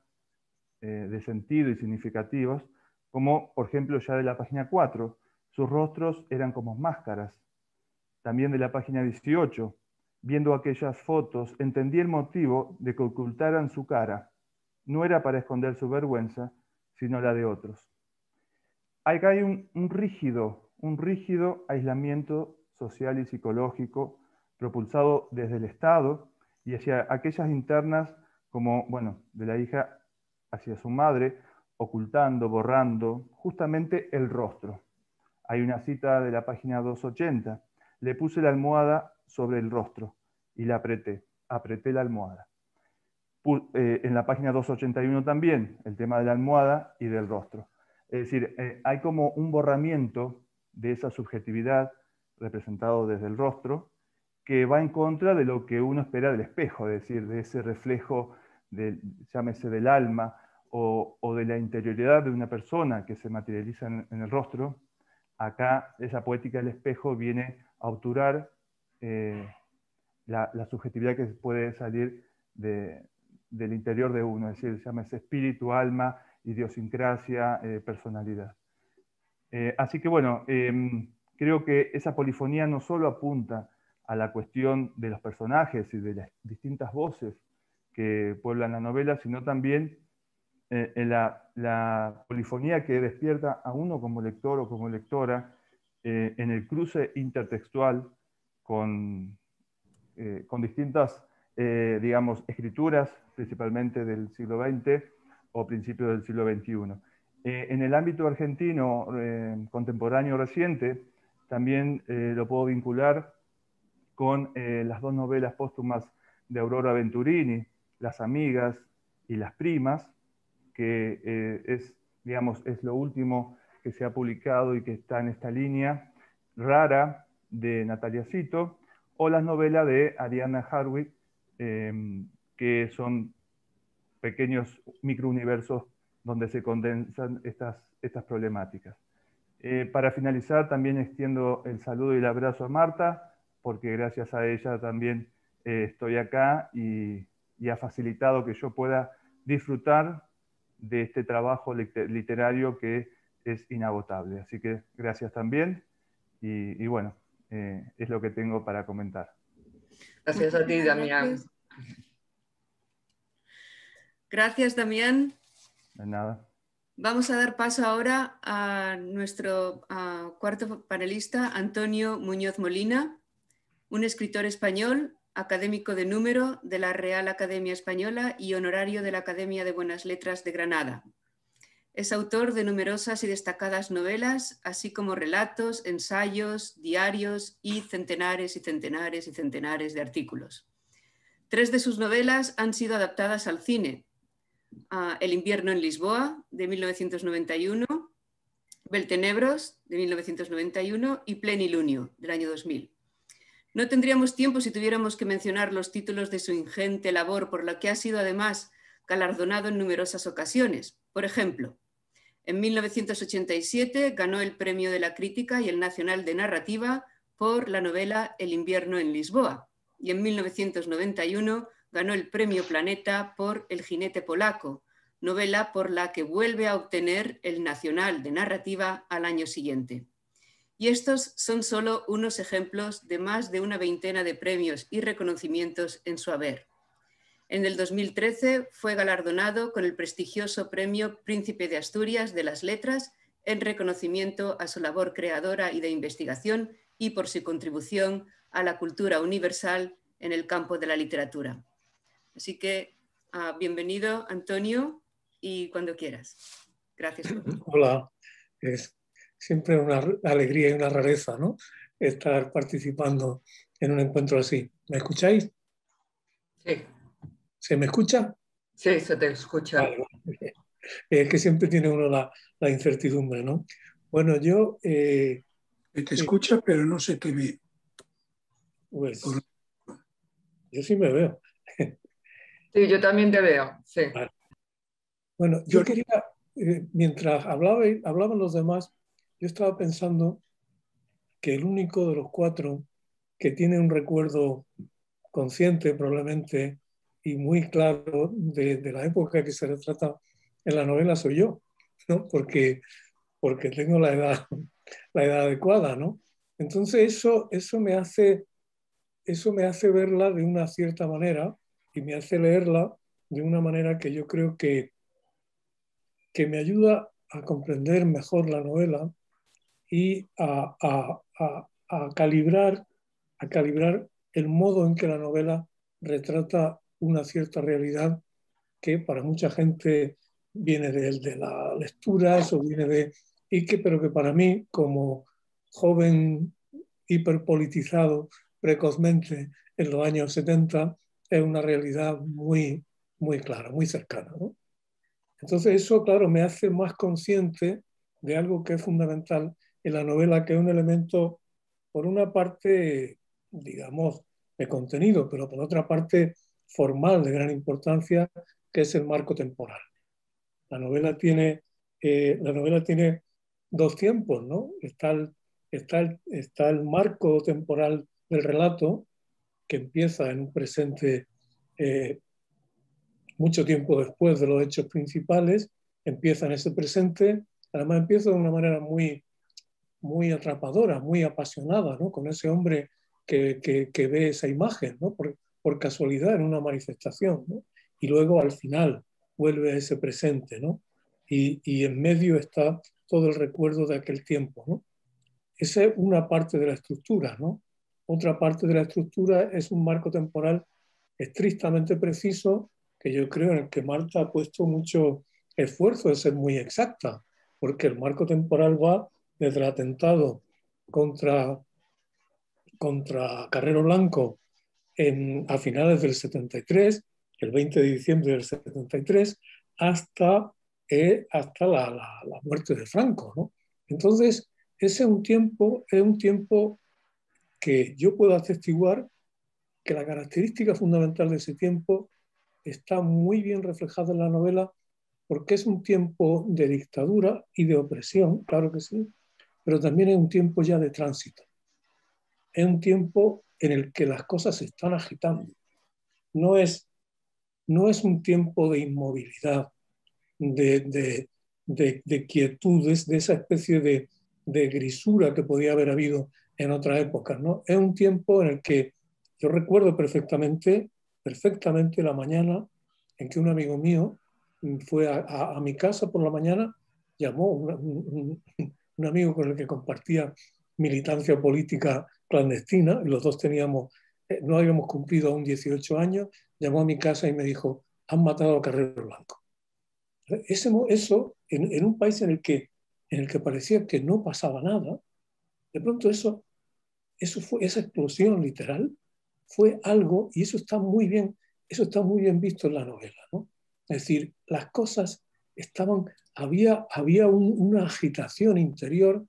de sentido y significativos, como por ejemplo ya de la página 4, sus rostros eran como máscaras. También de la página 18, viendo aquellas fotos, entendí el motivo de que ocultaran su cara. No era para esconder su vergüenza, sino la de otros. Acá hay un rígido aislamiento social y psicológico propulsado desde el Estado y hacia aquellas internas como, bueno, de la hija hacia su madre, ocultando, borrando, justamente el rostro. Hay una cita de la página 280. Le puse la almohada sobre el rostro y la apreté la almohada. En la página 281 también, el tema de la almohada y del rostro. Es decir, hay como un borramiento de esa subjetividad representado desde el rostro que va en contra de lo que uno espera del espejo, es decir, de ese reflejo, llámese del alma o de la interioridad de una persona que se materializa en el rostro. Acá esa poética del espejo viene a obturar la subjetividad que puede salir del interior de uno, es decir, llámese espíritu, alma, idiosincrasia, personalidad. Así que bueno, creo que esa polifonía no solo apunta a la cuestión de los personajes y de las distintas voces que pueblan la novela, sino también en la polifonía que despierta a uno como lector o como lectora en el cruce intertextual con distintas, digamos, escrituras, principalmente del siglo XX o principios del siglo XXI. En el ámbito argentino contemporáneo reciente, también lo puedo vincular con las dos novelas póstumas de Aurora Venturini, Las amigas y Las primas, que es lo último que se ha publicado y que está en esta línea, Rara, de Natalia Cito, o las novelas de Ariana Harwick, que son pequeños microuniversos donde se condensan estas problemáticas. Para finalizar, también extiendo el saludo y el abrazo a Marta, porque gracias a ella también estoy acá y ha facilitado que yo pueda disfrutar de este trabajo literario que es inagotable. Así que gracias también y bueno, es lo que tengo para comentar. Gracias a ti, Damián. Gracias, Damián. De nada. Vamos a dar paso ahora a nuestro cuarto panelista, Antonio Muñoz Molina, un escritor español, académico de número de la Real Academia Española y honorario de la Academia de Buenas Letras de Granada. Es autor de numerosas y destacadas novelas, así como relatos, ensayos, diarios y centenares y centenares y centenares de artículos. 3 de sus novelas han sido adaptadas al cine: El invierno en Lisboa, de 1991, Beltenebros, de 1991 y Plenilunio, del año 2000. No tendríamos tiempo si tuviéramos que mencionar los títulos de su ingente labor, por la que ha sido además galardonado en numerosas ocasiones. Por ejemplo, en 1987 ganó el Premio de la Crítica y el Nacional de Narrativa por la novela El invierno en Lisboa, y en 1991 ganó el Premio Planeta por El jinete polaco, novela por la que vuelve a obtener el Nacional de Narrativa al año siguiente. Y estos son solo unos ejemplos de más de una veintena de premios y reconocimientos en su haber. En el 2013 fue galardonado con el prestigioso Premio Príncipe de Asturias de las Letras en reconocimiento a su labor creadora y de investigación y por su contribución a la cultura universal en el campo de la literatura. Así que bienvenido, Antonio, y cuando quieras. Gracias. Hola, es siempre una alegría y una rareza, ¿no? Estar participando en un encuentro así. ¿Me escucháis? Sí. ¿Se me escucha? Sí, se te escucha. Vale, vale. Es que siempre tiene uno la incertidumbre, ¿no? Bueno, yo... te escucha, pero no se te ve. Pues, yo sí me veo. Sí, yo también te veo, sí. Vale. Bueno, yo quería, mientras hablaban los demás, yo estaba pensando que el único de los cuatro que tiene un recuerdo consciente probablemente y muy claro de la época que se retrata en la novela soy yo, ¿no? Porque tengo la edad adecuada, ¿no? Entonces eso me hace verla de una cierta manera y me hace leerla de una manera que yo creo que me ayuda a comprender mejor la novela y a calibrar el modo en que la novela retrata una cierta realidad que para mucha gente viene de las lecturas o viene pero que para mí, como joven hiperpolitizado precozmente en los años 70, es una realidad muy, muy clara, muy cercana, ¿no? Entonces eso, claro, me hace más consciente de algo que es fundamental en la novela, que es un elemento, por una parte, digamos, de contenido, pero por otra parte, formal, de gran importancia, que es el marco temporal. La novela tiene dos tiempos, ¿no? Está el marco temporal del relato, que empieza en un presente mucho tiempo después de los hechos principales, empieza en ese presente, además empieza de una manera muy, muy atrapadora, muy apasionada, ¿no? Con ese hombre que ve esa imagen, ¿no? Por casualidad en una manifestación, ¿no? Y luego al final vuelve a ese presente, ¿no? Y en medio está todo el recuerdo de aquel tiempo, ¿no? Esa es una parte de la estructura, ¿no? Otra parte de la estructura es un marco temporal estrictamente preciso, que yo creo en el que Marta ha puesto mucho esfuerzo de ser muy exacta, porque el marco temporal va desde el atentado contra Carrero Blanco a finales del 73, el 20 de diciembre del 73, hasta la muerte de Franco, ¿no? Entonces, ese es un tiempo que yo puedo atestiguar que la característica fundamental de ese tiempo está muy bien reflejada en la novela, porque es un tiempo de dictadura y de opresión, claro que sí, pero también es un tiempo ya de tránsito. Es un tiempo en el que las cosas se están agitando. No es un tiempo de inmovilidad, de quietudes, de esa especie de grisura que podía haber habido en otras épocas, ¿no? Es un tiempo en el que yo recuerdo perfectamente la mañana en que un amigo mío fue a mi casa por la mañana, llamó un amigo con el que compartía militancia política clandestina, y los dos no habíamos cumplido aún 18 años, llamó a mi casa y me dijo: han matado a Carrero Blanco. Eso en un país en el que parecía que no pasaba nada, de pronto esa explosión literal fue algo, y eso está muy bien visto en la novela, ¿no? Es decir, las cosas había una agitación interior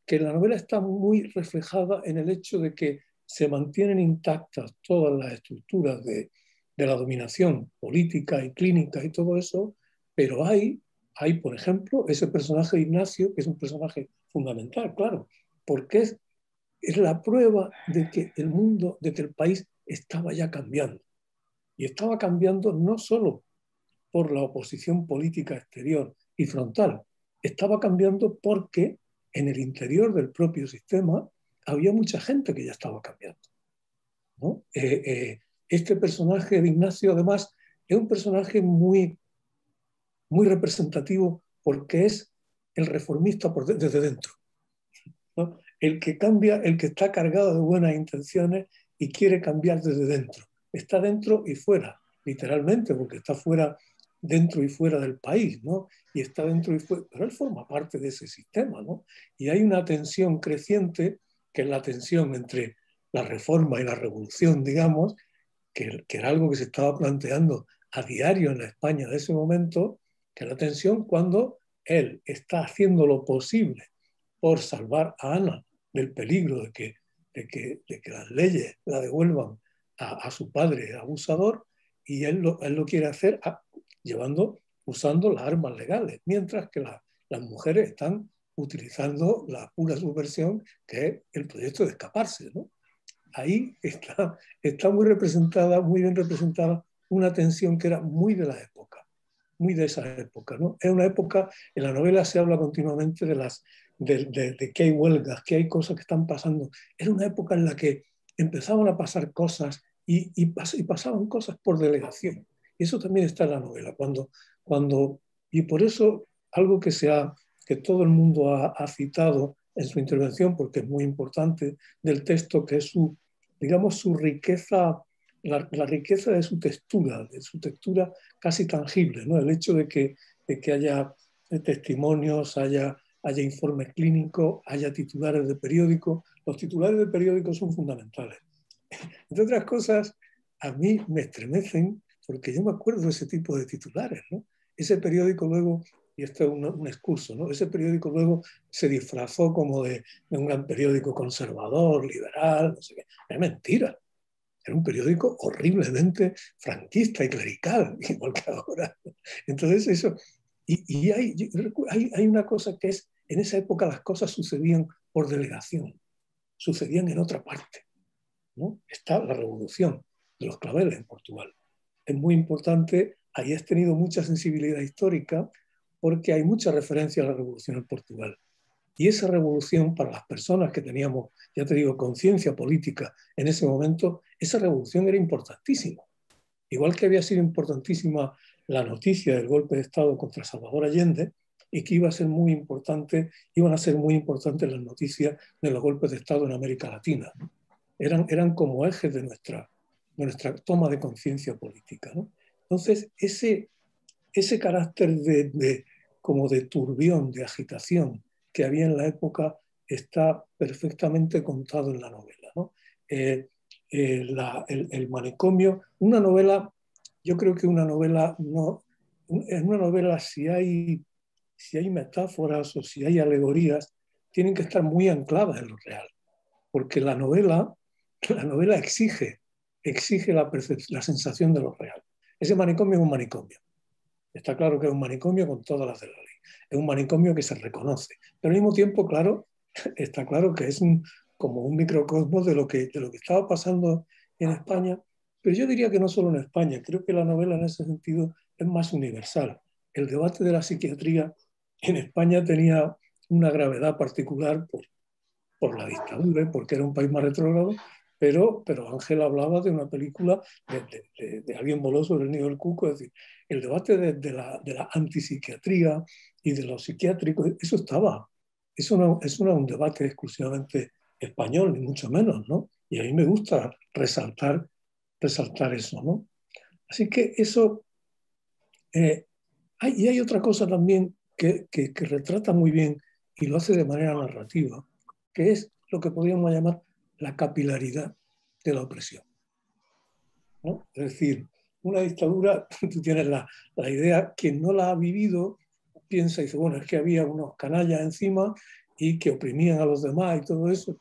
que en la novela está muy reflejada en el hecho de que se mantienen intactas todas las estructuras de la dominación política y clínica y todo eso, pero hay, por ejemplo, ese personaje de Ignacio, que es un personaje fundamental, claro, porque es la prueba de que el mundo, de que el país estaba ya cambiando. Y estaba cambiando no solo por la oposición política exterior y frontal, estaba cambiando porque en el interior del propio sistema había mucha gente que ya estaba cambiando, ¿no? Este personaje de Ignacio, además, es un personaje muy, muy representativo porque es el reformista desde dentro, ¿no? El que cambia, el que está cargado de buenas intenciones y quiere cambiar desde dentro. Está dentro y fuera, literalmente, porque está fuera, dentro y fuera del país, ¿no? Y está dentro y fuera, pero él forma parte de ese sistema, ¿no? Y hay una tensión creciente, que es la tensión entre la reforma y la revolución, digamos, que era algo que se estaba planteando a diario en la España de ese momento, que es la tensión cuando él está haciendo lo posible por salvar a Ana del peligro de que las leyes la devuelvan a su padre abusador, y él lo quiere hacer usando las armas legales, mientras que las mujeres están utilizando la pura subversión, que es el proyecto de escaparse, ¿no? Ahí está muy bien representada una tensión que era muy de la época, muy de esa época, ¿no? Es una época, en la novela se habla continuamente de que hay huelgas, que hay cosas que están pasando. Era una época en la que empezaban a pasar cosas y pasaban cosas por delegación. Y eso también está en la novela. Y por eso algo que todo el mundo ha citado en su intervención, porque es muy importante, del texto, que es digamos, su riqueza, la riqueza de su textura casi tangible, ¿no? El hecho de que haya testimonios, haya informes clínicos, haya titulares de periódicos. Los titulares de periódicos son fundamentales. Entre otras cosas, a mí me estremecen porque yo me acuerdo de ese tipo de titulares, ¿no? Ese periódico luego, y esto es un excurso, ¿no? Ese periódico luego se disfrazó como de un gran periódico conservador, liberal, no sé qué. Es mentira. Era un periódico horriblemente franquista y clerical, igual que ahora. Entonces eso... Y hay una cosa que es, en esa época las cosas sucedían por delegación, sucedían en otra parte, ¿no? Está la revolución de los claveles en Portugal. Es muy importante, ahí has tenido mucha sensibilidad histórica, porque hay mucha referencia a la revolución en Portugal. Y esa revolución, para las personas que teníamos, ya te digo, conciencia política en ese momento, esa revolución era importantísima. Igual que había sido importantísima la noticia del golpe de Estado contra Salvador Allende, y que iban a ser muy importantes las noticias de los golpes de Estado en América Latina, ¿no? Eran como ejes de nuestra toma de conciencia política, ¿no? Entonces, ese carácter como de turbión, de agitación que había en la época está perfectamente contado en la novela, ¿no? El manicomio, una novela, yo creo que una novela no, en una novela si hay metáforas o si hay alegorías, tienen que estar muy ancladas en lo real, porque la novela exige la sensación de lo real. Ese manicomio es un manicomio. Está claro que es un manicomio con todas las de la ley. Es un manicomio que se reconoce. Pero al mismo tiempo, claro, está claro que es como un microcosmos de lo que estaba pasando en España. Pero yo diría que no solo en España. Creo que la novela en ese sentido es más universal. El debate de la psiquiatría en España tenía una gravedad particular por la dictadura, porque era un país más retrógrado, pero Ángel hablaba de una película de Alguien voló sobre el nido del cuco. Es decir, el debate de la antipsiquiatría y de los psiquiátricos, eso estaba. Eso no es un debate exclusivamente español, ni mucho menos, ¿no? Y a mí me gusta resaltar eso, ¿no? Así que eso... hay otra cosa también que retrata muy bien y lo hace de manera narrativa, que es lo que podríamos llamar la capilaridad de la opresión, ¿no? Es decir, una dictadura, tú tienes la idea, quien no la ha vivido piensa y dice, bueno, es que había unos canallas encima y que oprimían a los demás y todo eso.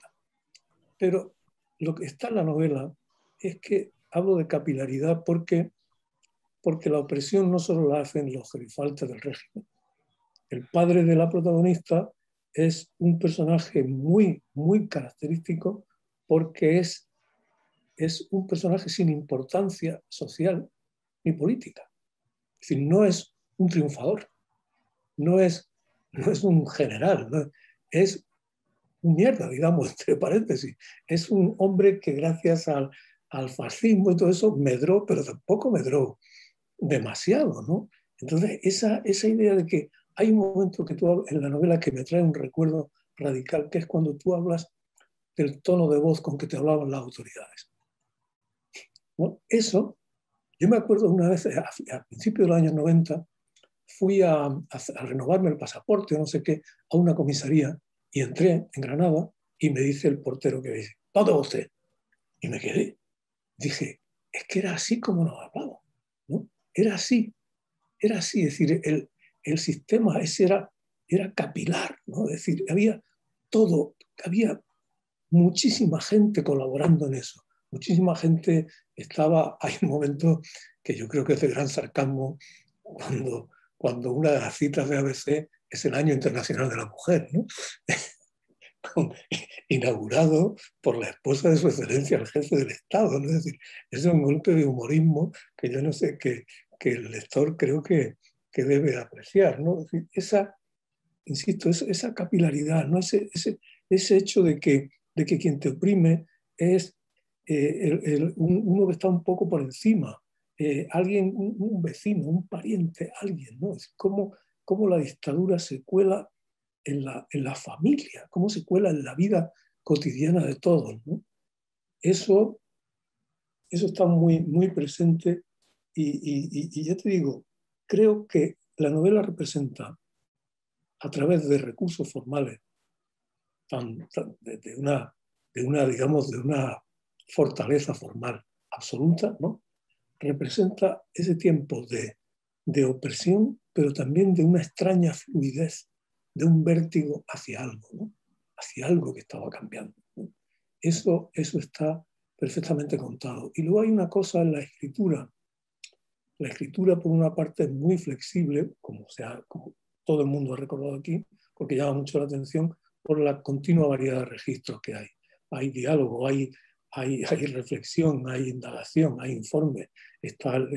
Pero lo que está en la novela es que hablo de capilaridad porque la opresión no solo la hacen los gerifaltes del régimen. El padre de la protagonista es un personaje muy, muy característico porque es un personaje sin importancia social ni política. Es decir, no es un triunfador, no es un general, ¿no? es un mierda, digamos, entre paréntesis. Es un hombre que gracias al fascismo y todo eso medró, pero tampoco medró demasiado, ¿no? Entonces, esa idea de que hay un momento que tú en la novela que me trae un recuerdo radical, que es cuando tú hablas del tono de voz con que te hablaban las autoridades, ¿no? Eso, yo me acuerdo una vez, a principios de los años 90, fui a renovarme el pasaporte o no sé qué, a una comisaría, y entré en Granada y me dice el portero que dice, ¿dónde va usted? Y me quedé. Dije, es que era así como nos hablaban, ¿no? Era así, es decir, el sistema ese era capilar, ¿no? Es decir, había todo, había muchísima gente colaborando en eso, muchísima gente estaba, hay un momento que yo creo que es de gran sarcasmo, cuando una de las citas de ABC es el Año Internacional de la Mujer, ¿no? Inaugurado por la esposa de su excelencia, el jefe del Estado, ¿no? Es decir, es un golpe de humorismo que yo no sé, que el lector creo que debe apreciar, ¿no? Es decir, insisto, esa capilaridad, ¿no? Ese hecho de que quien te oprime es uno que está un poco por encima, alguien, un vecino, un pariente, alguien, ¿no? Es como la dictadura se cuela en la familia, cómo se cuela en la vida cotidiana de todos, ¿no? Eso está muy, muy presente y ya te digo, creo que la novela representa a través de recursos formales de una, digamos, de una fortaleza formal absoluta, ¿no? Representa ese tiempo de opresión, pero también de una extraña fluidez, de un vértigo hacia algo, ¿no? Hacia algo que estaba cambiando, ¿no? Eso está perfectamente contado. Y luego hay una cosa en la escritura. La escritura, por una parte, es muy flexible, como todo el mundo ha recordado aquí, porque llama mucho la atención por la continua variedad de registros que hay. Hay diálogo, hay reflexión, hay indagación, hay informe, están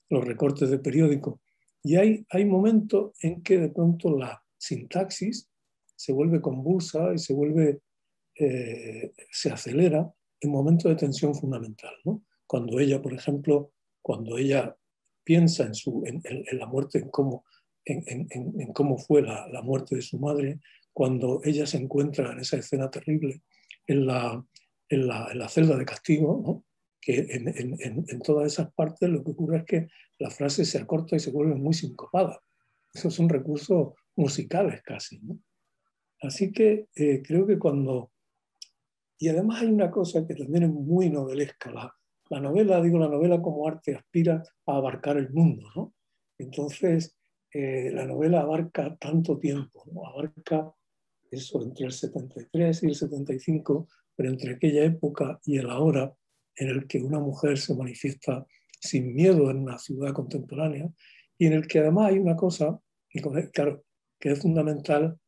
los recortes de periódico. Y hay momentos en que de pronto la sintaxis se vuelve convulsa y se acelera en momentos de tensión fundamental, ¿no? Cuando ella, por ejemplo, piensa en la muerte, en cómo fue la muerte de su madre, cuando ella se encuentra en esa escena terrible en la celda de castigo, ¿no? Que en todas esas partes lo que ocurre es que la frase se acorta y se vuelve muy sincopada. Esos son recursos musicales casi, ¿no? Así que creo que y además hay una cosa que también es muy novelesca. La novela como arte aspira a abarcar el mundo, ¿no? Entonces, la novela abarca tanto tiempo, ¿no? Abarca eso entre el 73 y el 75, pero entre aquella época y el ahora, en el que una mujer se manifiesta sin miedo en una ciudad contemporánea, y en el que además hay una cosa, claro, que es fundamental,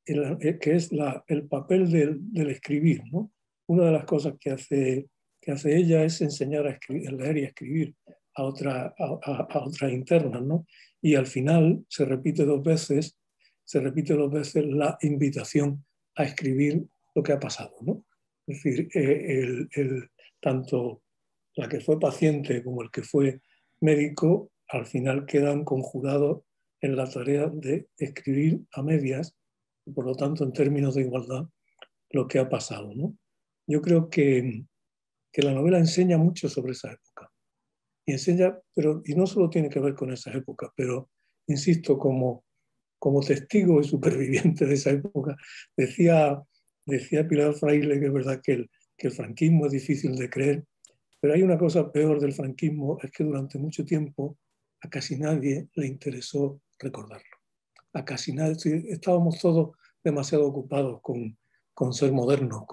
que es el papel del escribir, ¿no? Una de las cosas que hace ella es enseñar a leer y a escribir a otras internas, ¿no? Y al final se repite dos veces la invitación a escribir lo que ha pasado, ¿no? Es decir, tanto la que fue paciente como el que fue médico al final quedan conjurados en la tarea de escribir a medias, y por lo tanto en términos de igualdad, lo que ha pasado, ¿no? Yo creo que la novela enseña mucho sobre esa época. Y y no solo tiene que ver con esa época, pero insisto, como testigo y superviviente de esa época, decía Pilar Fraile que es verdad que el franquismo es difícil de creer, pero hay una cosa peor del franquismo, es que durante mucho tiempo a casi nadie le interesó recordarlo. A casi nadie, estábamos todos demasiado ocupados con ser modernos,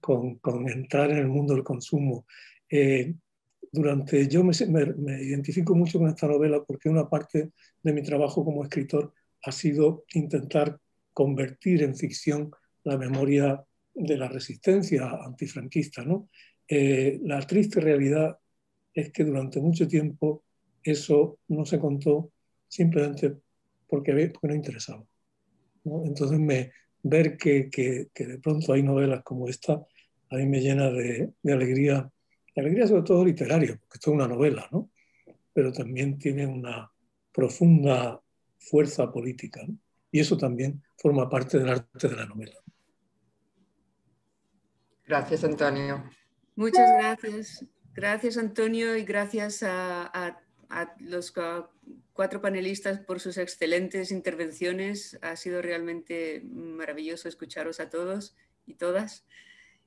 con entrar en el mundo del consumo. Yo me identifico mucho con esta novela porque una parte de mi trabajo como escritor ha sido intentar convertir en ficción la memoria de la resistencia antifranquista, ¿no? La triste realidad es que durante mucho tiempo eso no se contó simplemente porque no interesaba, ¿no? Entonces ver que de pronto hay novelas como esta, a mí me llena de alegría sobre todo literaria, porque esto es una novela, ¿no? Pero también tiene una profunda fuerza política, ¿no? Y eso también forma parte del arte de la novela. Gracias, Antonio. Muchas gracias. Gracias, Antonio, y gracias a los 4 panelistas por sus excelentes intervenciones. Ha sido realmente maravilloso escucharos a todos y todas.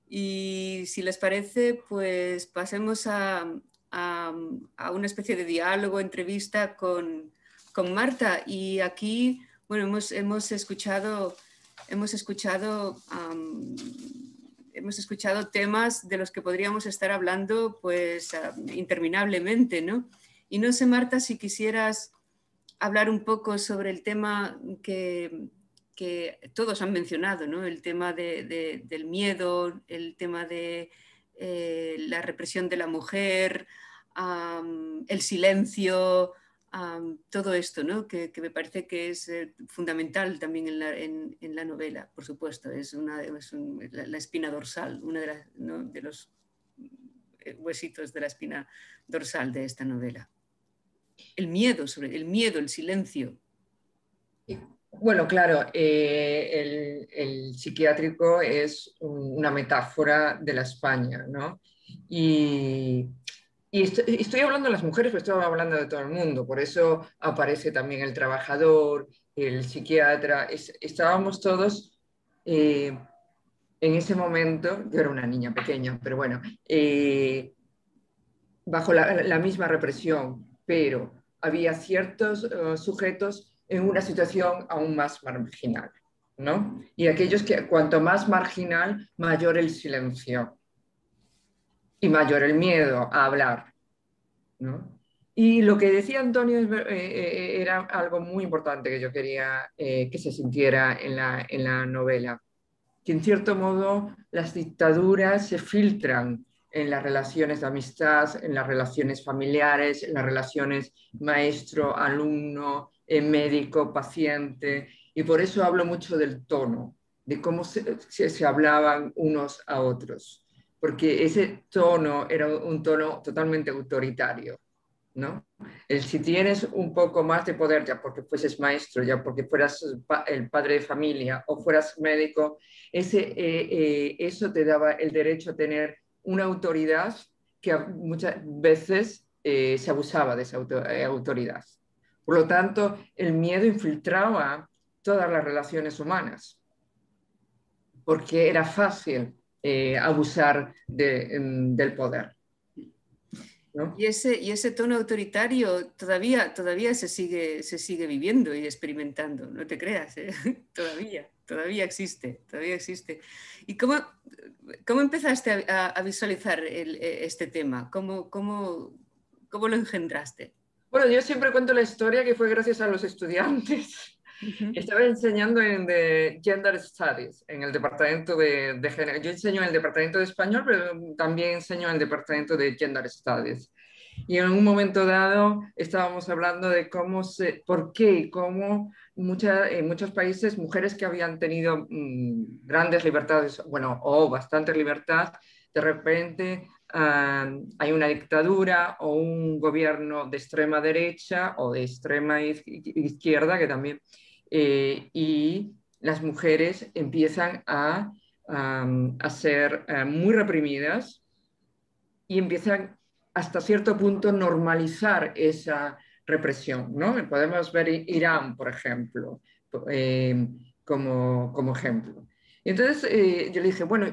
Y si les parece, pues pasemos a una especie de diálogo, entrevista con Marta. Y aquí, bueno, hemos escuchado temas de los que podríamos estar hablando pues interminablemente, ¿no? Y no sé, Marta, si quisieras hablar un poco sobre el tema que todos han mencionado, ¿no? El tema del miedo, el tema de la represión de la mujer, el silencio, todo esto, ¿no? que me parece que es fundamental también en la novela, por supuesto, es la espina dorsal, una de los huesitos de la espina dorsal de esta novela. El miedo, el silencio. Bueno, claro, el psiquiátrico es una metáfora de la España, ¿no? Y estoy hablando de las mujeres, pero estoy hablando de todo el mundo, por eso aparece también el trabajador, el psiquiatra. Estábamos todos en ese momento, yo era una niña pequeña, pero bueno, bajo la misma represión, pero había ciertos sujetos en una situación aún más marginal, ¿no? Y aquellos que cuanto más marginal, mayor el silencio y mayor el miedo a hablar, ¿no? Y lo que decía Antonio era algo muy importante que yo quería que se sintiera en la novela, que en cierto modo las dictaduras se filtran en las relaciones de amistad, en las relaciones familiares, en las relaciones maestro-alumno, médico-paciente, y por eso hablo mucho del tono, de cómo se hablaban unos a otros, porque ese tono era un tono totalmente autoritario, ¿no? Si tienes un poco más de poder, ya porque fueses maestro, ya porque fueras el padre de familia o fueras médico, eso te daba el derecho a tener una autoridad que muchas veces se abusaba de esa autoridad. Por lo tanto, el miedo infiltraba todas las relaciones humanas, porque era fácil abusar del poder, ¿no? Y ese tono autoritario todavía se sigue viviendo y experimentando, no te creas, ¿eh? Todavía existe. ¿Y cómo empezaste a visualizar este tema? ¿Cómo lo engendraste? Bueno, yo siempre cuento la historia que fue gracias a los estudiantes. Estaba enseñando en Gender Studies, en el departamento de género. Yo enseño en el departamento de español, pero también enseño en el departamento de Gender Studies. Y en un momento dado estábamos hablando de por qué y cómo en muchos países mujeres que habían tenido grandes libertades, bueno, o bastante libertad, de repente hay una dictadura o un gobierno de extrema derecha o de extrema izquierda que también, y las mujeres empiezan a ser muy reprimidas y empiezan hasta cierto punto normalizar esa represión, ¿no? Podemos ver Irán, por ejemplo, como ejemplo. Entonces yo le dije, bueno,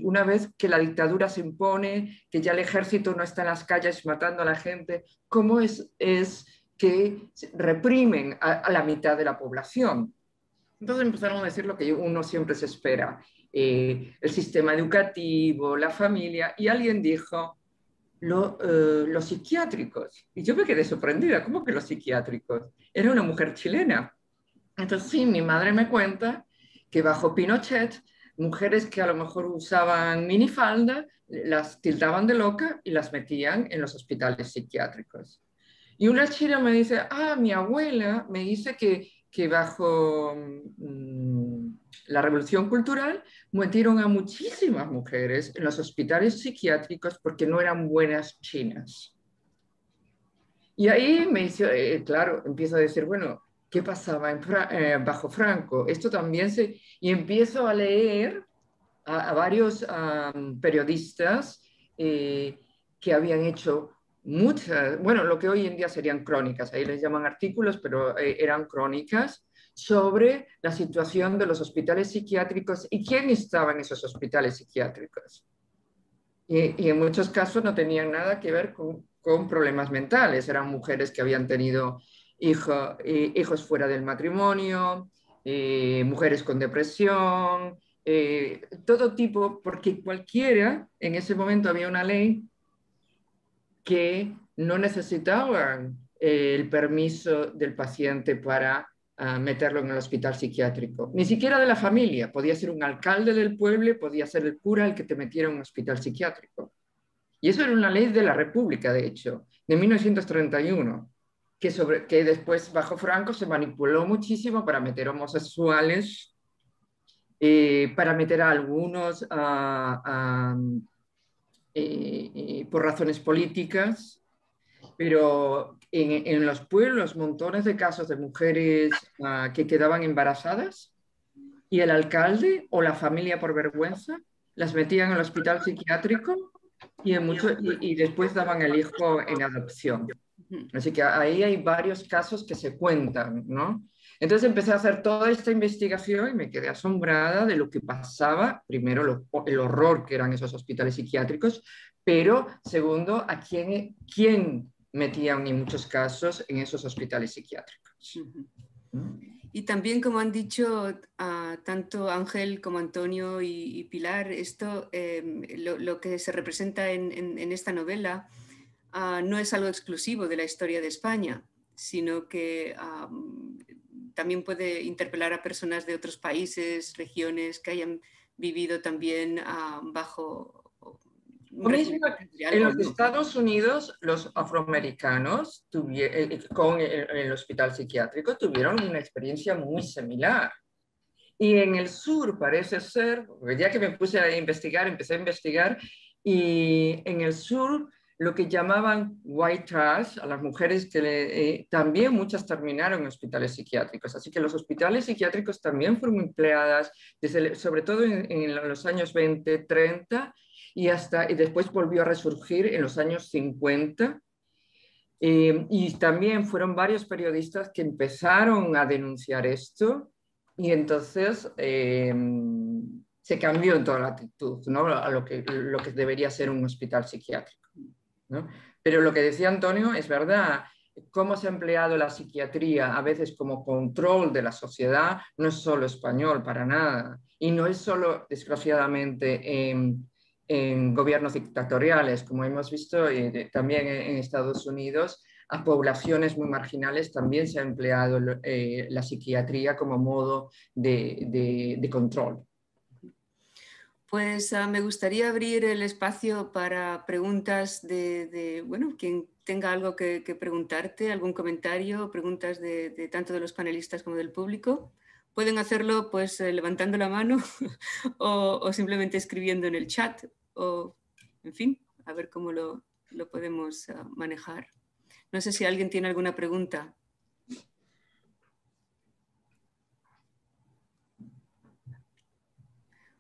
una vez que la dictadura se impone, que ya el ejército no está en las calles matando a la gente, ¿cómo es que reprimen a la mitad de la población? Entonces empezaron a decir lo que uno siempre se espera, el sistema educativo, la familia, y alguien dijo, los psiquiátricos. Y yo me quedé sorprendida, ¿cómo que los psiquiátricos? Era una mujer chilena. Entonces sí, mi madre me cuenta que bajo Pinochet, mujeres que a lo mejor usaban minifalda, las tildaban de loca y las metían en los hospitales psiquiátricos. Y una china me dice, mi abuela me dice que que bajo la Revolución Cultural metieron a muchísimas mujeres en los hospitales psiquiátricos porque no eran buenas chinas. Y ahí me hizo, claro, empiezo a decir, bueno, ¿qué pasaba bajo Franco? Esto también se... Y empiezo a leer a varios periodistas que habían hecho muchas, bueno, lo que hoy en día serían crónicas, ahí les llaman artículos, pero eran crónicas sobre la situación de los hospitales psiquiátricos y quién estaba en esos hospitales psiquiátricos. Y en muchos casos no tenían nada que ver con problemas mentales, eran mujeres que habían tenido hijos fuera del matrimonio, mujeres con depresión, todo tipo, porque cualquiera, en ese momento había una ley que no necesitaban el permiso del paciente para meterlo en el hospital psiquiátrico. Ni siquiera de la familia, podía ser un alcalde del pueblo, podía ser el cura el que te metiera en un hospital psiquiátrico. Y eso era una ley de la República, de hecho, de 1931, que después bajo Franco se manipuló muchísimo para meter homosexuales, para meter a algunos por razones políticas, pero en los pueblos montones de casos de mujeres que quedaban embarazadas y el alcalde o la familia por vergüenza las metían al hospital psiquiátrico y después daban el hijo en adopción. Así que ahí hay varios casos que se cuentan, ¿no? Entonces empecé a hacer toda esta investigación y me quedé asombrada de lo que pasaba. Primero, el horror que eran esos hospitales psiquiátricos, pero segundo, a quién metían en muchos casos en esos hospitales psiquiátricos. Y también, como han dicho tanto Ángel como Antonio y Pilar, esto, lo que se representa en esta novela no es algo exclusivo de la historia de España, sino que también puede interpelar a personas de otros países, regiones que hayan vivido también bajo... En los Estados Unidos, los afroamericanos con el hospital psiquiátrico tuvieron una experiencia muy similar. Y en el sur parece ser, ya que me puse a investigar, empecé a investigar, y en el sur lo que llamaban white trash, a las mujeres que también muchas terminaron en hospitales psiquiátricos. Así que los hospitales psiquiátricos también fueron empleadas, sobre todo en los años 20, 30, y después volvió a resurgir en los años 50. Y también fueron varios periodistas que empezaron a denunciar esto, y entonces se cambió en toda la actitud, ¿no? A lo que debería ser un hospital psiquiátrico, ¿no? Pero lo que decía Antonio es verdad, cómo se ha empleado la psiquiatría a veces como control de la sociedad, no es solo español para nada, y no es solo, desgraciadamente, en gobiernos dictatoriales, como hemos visto también en Estados Unidos, a poblaciones muy marginales también se ha empleado la psiquiatría como modo de control. Pues me gustaría abrir el espacio para preguntas bueno, quien tenga algo que preguntarte, algún comentario, preguntas tanto de los panelistas como del público. Pueden hacerlo pues levantando la mano o simplemente escribiendo en el chat, o en fin, a ver cómo lo podemos manejar. No sé si alguien tiene alguna pregunta.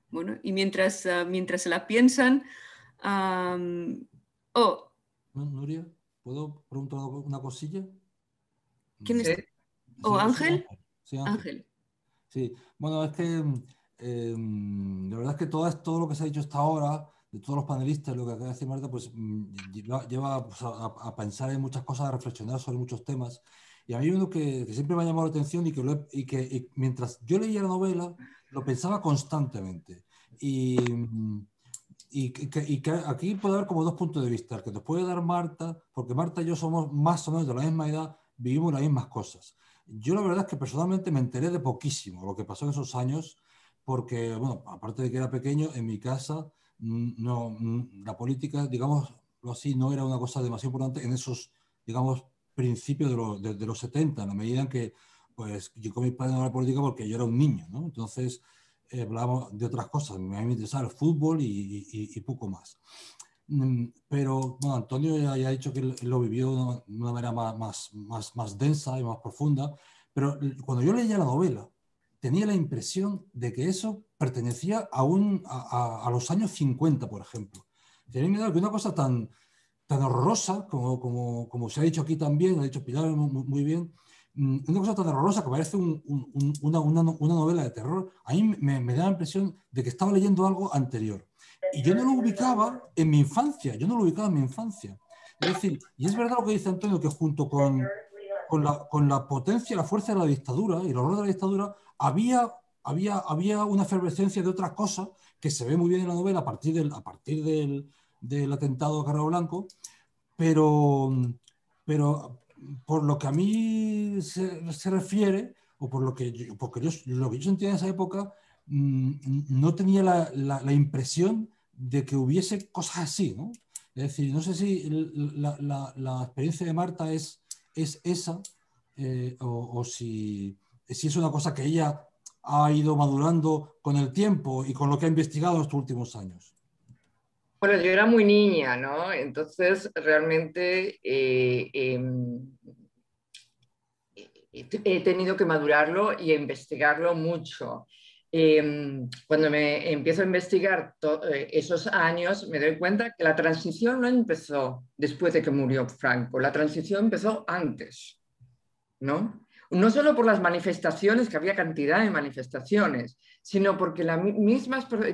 Bueno, y mientras se la piensan... Nuria, ¿puedo preguntar una cosilla? ¿Quién es? ¿O Ángel? Sí, Ángel. Sí, bueno, es que la verdad es que todo lo que se ha dicho hasta ahora, de todos los panelistas, lo que acaba de decir Marta, pues lleva pues, a pensar en muchas cosas, a reflexionar sobre muchos temas. Y a mí uno que siempre me ha llamado la atención y que mientras yo leía la novela, lo pensaba constantemente. Y que aquí puede haber como dos puntos de vista, el que nos puede dar Marta, porque Marta y yo somos más o menos de la misma edad, vivimos las mismas cosas. Yo la verdad es que personalmente me enteré de poquísimo lo que pasó en esos años, porque, bueno, aparte de que era pequeño, en mi casa la política, digámoslo así, no era una cosa demasiado importante en esos, digamos, principios de los 70, en la medida en que pues yo con mis padres no hablaba de política porque yo era un niño, ¿no? Entonces hablábamos de otras cosas. A mí me interesaba el fútbol y poco más. Pero bueno, Antonio ya ha dicho que él lo vivió de una manera más densa y más profunda, pero cuando yo leía la novela tenía la impresión de que eso pertenecía a los años 50, por ejemplo. Tenía miedo que una cosa tan horrorosa, como se ha dicho aquí también, lo ha dicho Pilar muy bien, una cosa tan horrorosa que parece una novela de terror, a mí me da la impresión de que estaba leyendo algo anterior. Y yo no lo ubicaba en mi infancia, Es decir, y es verdad lo que dice Antonio, que junto con la potencia, la fuerza de la dictadura y el horror de la dictadura, había una efervescencia de otra cosa que se ve muy bien en la novela a partir del atentado a Carrero Blanco, pero por lo que a mí se refiere, o por lo que yo sentía en esa época, no tenía la impresión de que hubiese cosas así, ¿no? Es decir, no sé si la experiencia de Marta es esa, o si es una cosa que ella ha ido madurando con el tiempo y con lo que ha investigado en estos últimos años. Bueno, yo era muy niña, ¿no? Entonces, realmente he tenido que madurarlo y investigarlo mucho. Cuando me empiezo a investigar esos años, me doy cuenta que la transición no empezó después de que murió Franco, la transición empezó antes, ¿no? No solo por las manifestaciones, que había cantidad de manifestaciones, sino porque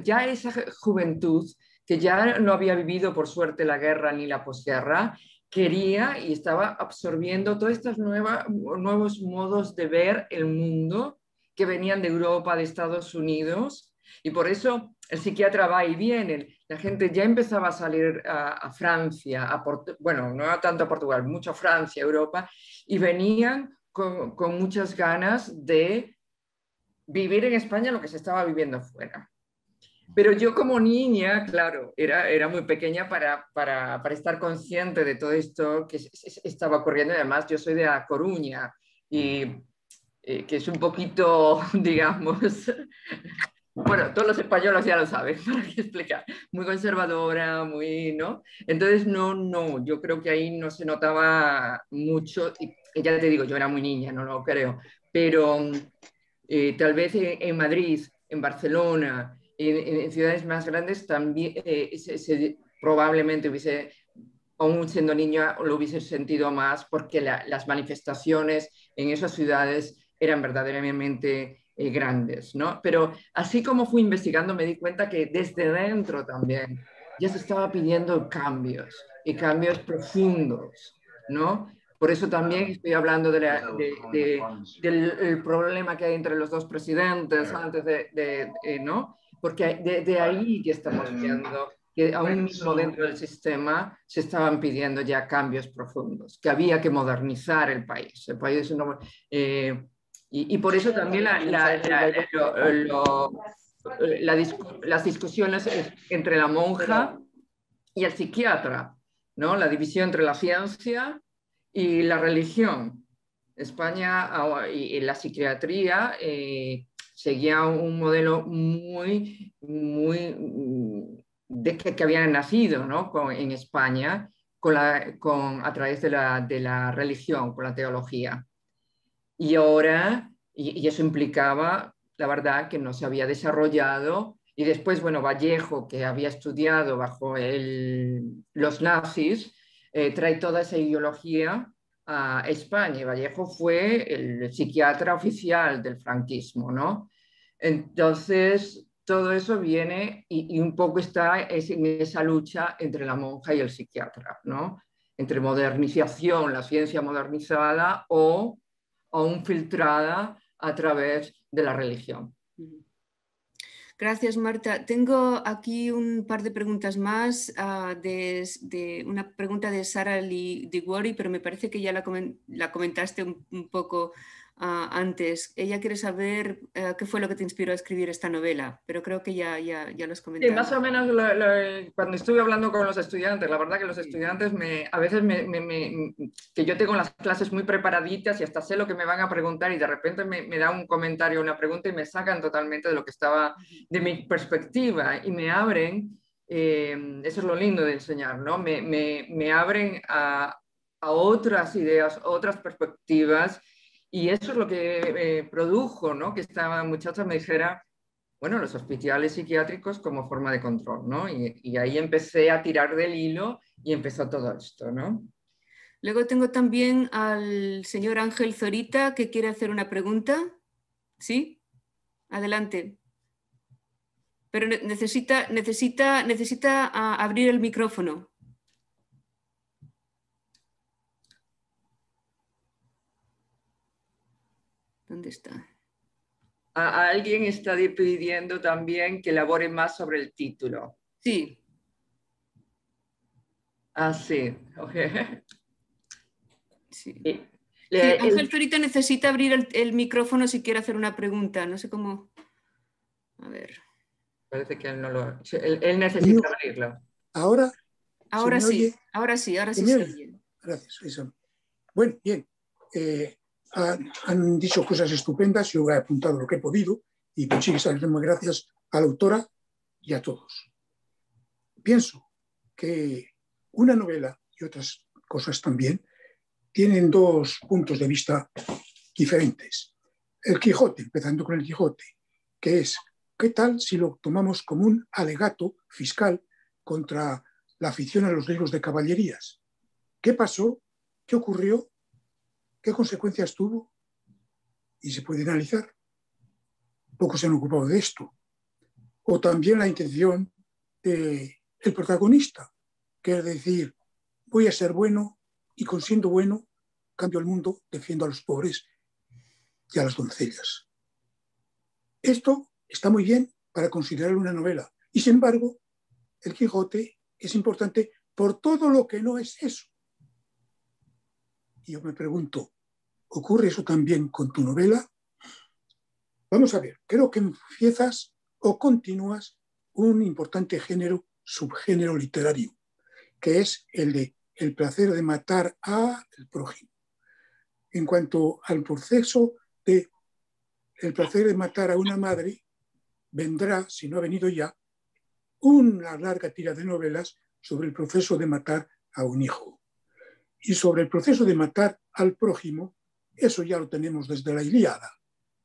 ya esa juventud que ya no había vivido por suerte la guerra ni la posguerra, quería y estaba absorbiendo todos estos nuevos modos de ver el mundo que venían de Europa, de Estados Unidos, y por eso el psiquiatra va y viene. La gente ya empezaba a salir a Francia, bueno, no tanto a Portugal, mucho a Francia, Europa, y venían con muchas ganas de vivir en España lo que se estaba viviendo fuera. Pero yo como niña, claro, era muy pequeña para estar consciente de todo esto que estaba ocurriendo. Además, yo soy de A Coruña, y que es un poquito, digamos, bueno, todos los españoles ya lo saben, para qué explicar, muy conservadora, muy, ¿no? Entonces, no, yo creo que ahí no se notaba mucho, y ya te digo, yo era muy niña, no lo creo, pero tal vez en Madrid, en Barcelona, en ciudades más grandes también probablemente hubiese, aún siendo niña, lo hubiese sentido más porque las manifestaciones en esas ciudades eran verdaderamente grandes, ¿no? Pero así como fui investigando me di cuenta que desde dentro también ya se estaba pidiendo cambios, y cambios profundos, ¿no? Por eso también estoy hablando del problema que hay entre los dos presidentes antes ¿no? Porque de ahí que estamos viendo que aún mismo dentro del sistema se estaban pidiendo ya cambios profundos, que había que modernizar el país. El país no, y por eso también las discusiones entre la monja y el psiquiatra, ¿no? La división entre la ciencia y la religión. España y la psiquiatría seguía un modelo muy que habían nacido, ¿no? En España a través de la religión, con la teología. Y ahora, y eso implicaba, la verdad, que no se había desarrollado. Y después, bueno, Vallejo, que había estudiado bajo los nazis, trae toda esa ideología a España. Y Vallejo fue el psiquiatra oficial del franquismo, ¿no? Entonces, todo eso viene y un poco está en esa lucha entre la monja y el psiquiatra, ¿no? Entre modernización, la ciencia modernizada, o aún filtrada a través de la religión. Gracias, Marta. Tengo aquí un par de preguntas más, una pregunta de Sara Liguori, pero me parece que ya la comentaste un poco antes. Ella quiere saber qué fue lo que te inspiró a escribir esta novela, pero creo que ya lo has comentado. Sí, más o menos cuando estuve hablando con los estudiantes, la verdad que los estudiantes a veces que yo tengo las clases muy preparaditas y hasta sé lo que me van a preguntar y de repente me da un comentario, una pregunta y me sacan totalmente de lo que estaba, de mi perspectiva y me abren, eso es lo lindo de enseñar, ¿no? Me abren a otras ideas, otras perspectivas y eso es lo que produjo, ¿no? Que esta muchacha me dijera, bueno, los hospitales psiquiátricos como forma de control, ¿no? Y ahí empecé a tirar del hilo y empezó todo esto, ¿no? Luego tengo también al señor Ángel Zorita que quiere hacer una pregunta. ¿Sí? Adelante. Pero necesita abrir el micrófono. ¿Dónde está? Alguien está pidiendo también que elabore más sobre el título. Sí. Ah, sí. Okay. Sí. Ángel Zorita necesita abrir el micrófono si quiere hacer una pregunta. No sé cómo. A ver. Parece que él no lo... Él necesita abrirlo. ¿Ahora? Ahora sí, oye? ahora sí se oye. Gracias, eso. Bueno, bien. Han dicho cosas estupendas, yo he apuntado lo que he podido y muchísimas gracias a la autora y a todos. Pienso que una novela y otras cosas también tienen dos puntos de vista diferentes. El Quijote, empezando con el Quijote, que es, ¿qué tal si lo tomamos como un alegato fiscal contra la afición a los libros de caballerías? ¿Qué pasó? ¿Qué ocurrió? ¿Qué consecuencias tuvo? Y se puede analizar. Pocos se han ocupado de esto. O también la intención del protagonista, que es decir, voy a ser bueno y con siendo bueno cambio el mundo, defiendo a los pobres y a las doncellas. Esto está muy bien para considerar una novela. Y sin embargo, el Quijote es importante por todo lo que no es eso. Y yo me pregunto, ¿ocurre eso también con tu novela? Vamos a ver, creo que empiezas o continúas un importante subgénero literario, que es el de el placer de matar al prójimo. En cuanto al proceso de el placer de matar a una madre, vendrá, si no ha venido ya, una larga tira de novelas sobre el proceso de matar a un hijo. Y sobre el proceso de matar al prójimo, eso ya lo tenemos desde la Ilíada,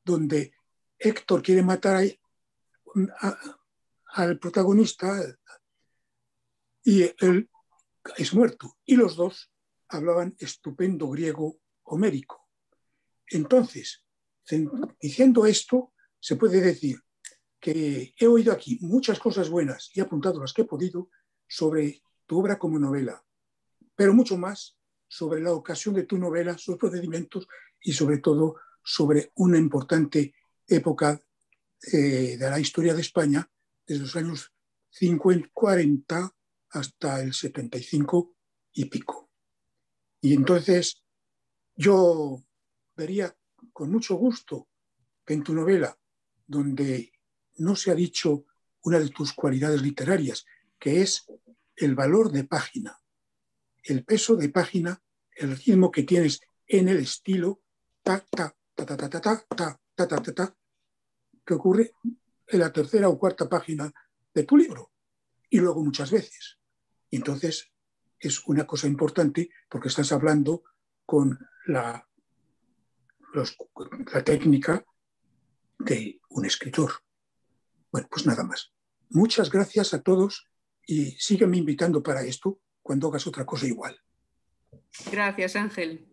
donde Héctor quiere matar al protagonista y él es muerto. Y los dos hablaban estupendo griego homérico. Entonces, diciendo esto, se puede decir que he oído aquí muchas cosas buenas y he apuntado las que he podido sobre tu obra como novela, pero mucho más sobre la ocasión de tu novela, sus procedimientos y sobre todo sobre una importante época de la historia de España, desde los años 50, 40 hasta el 75 y pico. Y entonces yo vería con mucho gusto que en tu novela, donde no se ha dicho una de tus cualidades literarias, que es el valor de página, el peso de página, el ritmo que tienes en el estilo, ta, ta, ta, ta, ta, ta, ta, ta, ta, ta, ta, ta, que ocurre en la tercera o cuarta página de tu libro, y luego muchas veces. Y entonces es una cosa importante porque estás hablando con la técnica de un escritor. Bueno, pues nada más. Muchas gracias a todos y sígueme invitando para esto cuando hagas otra cosa igual. Gracias, Ángel.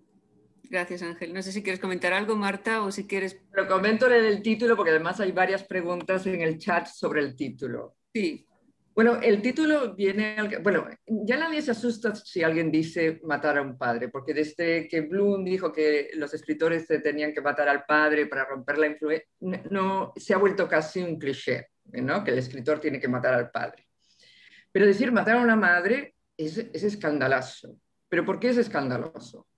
Gracias, Ángel. No sé si quieres comentar algo, Marta, o si quieres... Lo comento en el título porque además hay varias preguntas en el chat sobre el título. Sí. Bueno, el título viene... Bueno, ya nadie se asusta si alguien dice matar a un padre, porque desde que Bloom dijo que los escritores tenían que matar al padre para romper la influencia, no, se ha vuelto casi un cliché, ¿no? Que el escritor tiene que matar al padre. Pero decir matar a una madre es escandaloso. ¿Pero por qué es escandaloso?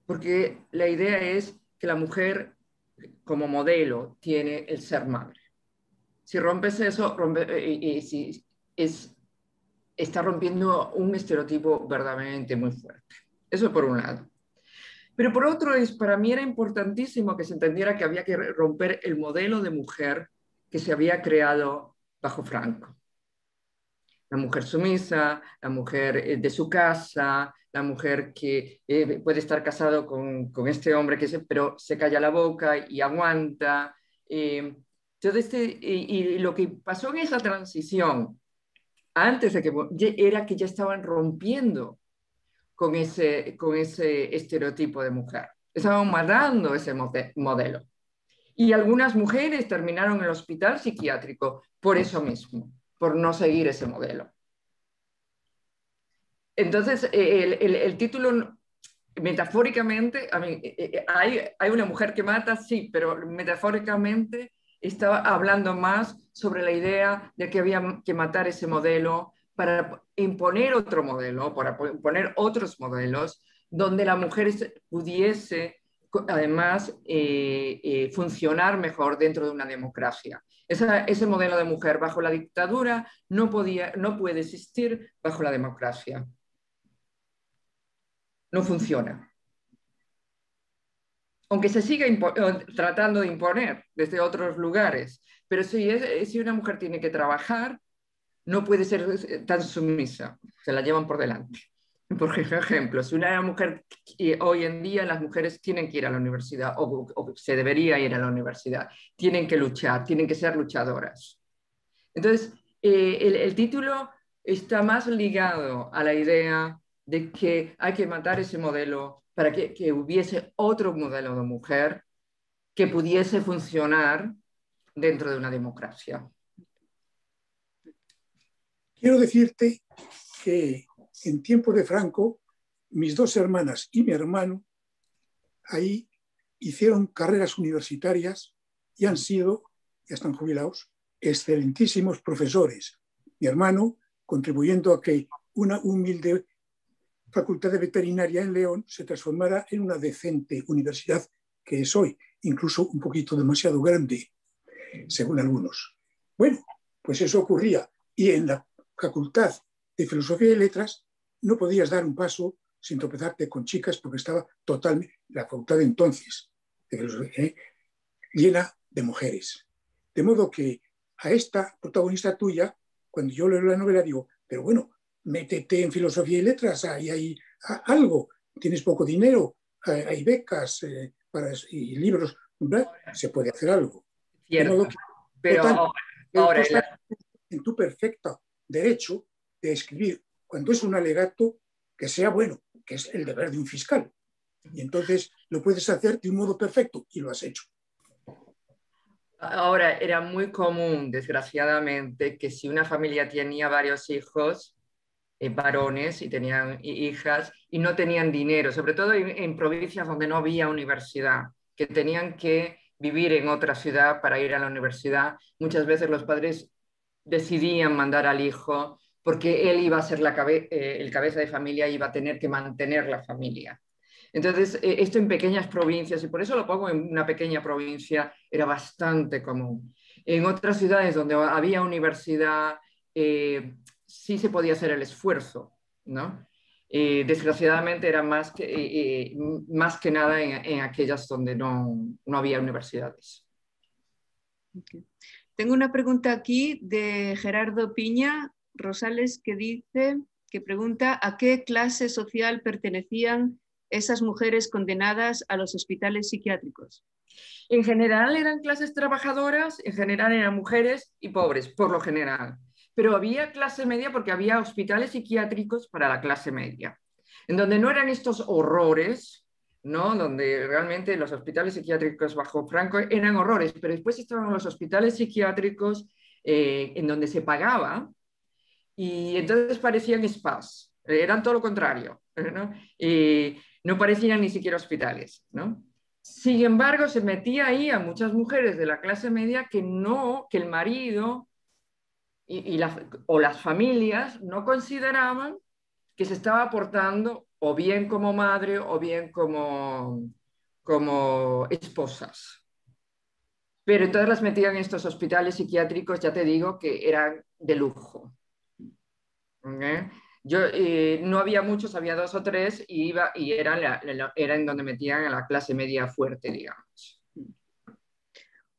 Porque la idea es que la mujer como modelo tiene el ser madre. Si rompes eso, está rompiendo un estereotipo verdaderamente muy fuerte. Eso por un lado. Pero por otro, para mí era importantísimo que se entendiera que había que romper el modelo de mujer que se había creado bajo Franco. La mujer sumisa, la mujer de su casa, la mujer que puede estar casado con este hombre, pero se calla la boca y aguanta. Y lo que pasó en esa transición, antes de era que ya estaban rompiendo con ese estereotipo de mujer. Estaban matando ese modelo. Y algunas mujeres terminaron en el hospital psiquiátrico por eso mismo, por no seguir ese modelo. Entonces, el título, metafóricamente, hay una mujer que mata, sí, pero metafóricamente estaba hablando más sobre la idea de que había que matar ese modelo para imponer otro modelo, para imponer otros modelos, donde la mujer pudiese, además, funcionar mejor dentro de una democracia. Ese modelo de mujer bajo la dictadura no puede existir bajo la democracia. No funciona. Aunque se siga tratando de imponer desde otros lugares, pero si una mujer tiene que trabajar, no puede ser tan sumisa, se la llevan por delante. Por ejemplo, si una mujer, hoy en día las mujeres tienen que ir a la universidad, o se debería ir a la universidad, tienen que luchar, tienen que ser luchadoras. Entonces, el título está más ligado a la idea de que hay que matar ese modelo para que hubiese otro modelo de mujer que pudiese funcionar dentro de una democracia. Quiero decirte que en tiempo de Franco, mis dos hermanas y mi hermano ahí hicieron carreras universitarias y han sido, ya están jubilados, excelentísimos profesores. Mi hermano contribuyendo a que una humilde facultad de veterinaria en León se transformara en una decente universidad que es hoy, incluso un poquito demasiado grande, según algunos. Bueno, pues eso ocurría. Y en la Facultad de Filosofía y Letras no podías dar un paso sin tropezarte con chicas porque estaba totalmente, la facultad de entonces, de filosofía, llena de mujeres. De modo que a esta protagonista tuya, cuando yo leo la novela, digo, pero bueno, métete en Filosofía y Letras, hay algo, tienes poco dinero, hay becas y libros, ¿verdad? Se puede hacer algo. Cierto, de modo que, pero total, ahora tú estás en tu perfecto derecho de escribir, cuando es un alegato, que sea bueno, que es el deber de un fiscal. Y entonces lo puedes hacer de un modo perfecto y lo has hecho. Ahora, era muy común, desgraciadamente, que si una familia tenía varios hijos, varones, y tenían hijas, y no tenían dinero, sobre todo en provincias donde no había universidad, que tenían que vivir en otra ciudad para ir a la universidad, muchas veces los padres decidían mandar al hijo porque él iba a ser el cabeza de familia y iba a tener que mantener la familia. Entonces, esto en pequeñas provincias, y por eso lo pongo en una pequeña provincia, era bastante común. En otras ciudades donde había universidad, sí se podía hacer el esfuerzo, ¿no? Desgraciadamente era más que nada en aquellas donde no había universidades. Okay. Tengo una pregunta aquí de Gerardo Piña Rosales que pregunta ¿a qué clase social pertenecían esas mujeres condenadas a los hospitales psiquiátricos? En general eran clases trabajadoras, en general eran mujeres y pobres, por lo general. Pero había clase media porque había hospitales psiquiátricos para la clase media, en donde no eran estos horrores, ¿no? Donde realmente los hospitales psiquiátricos bajo Franco eran horrores, pero después estaban los hospitales psiquiátricos en donde se pagaba y entonces parecían spas, eran todo lo contrario, ¿no? No parecían ni siquiera hospitales, ¿no? Sin embargo, se metía ahí a muchas mujeres de la clase media que el marido o las familias no consideraban que se estaba aportando o bien como madre o bien como como esposas. Pero entonces las metían en estos hospitales psiquiátricos, ya te digo, que eran de lujo. Yo, no había muchos, había 2 o 3 y era en donde metían a la clase media fuerte, digamos.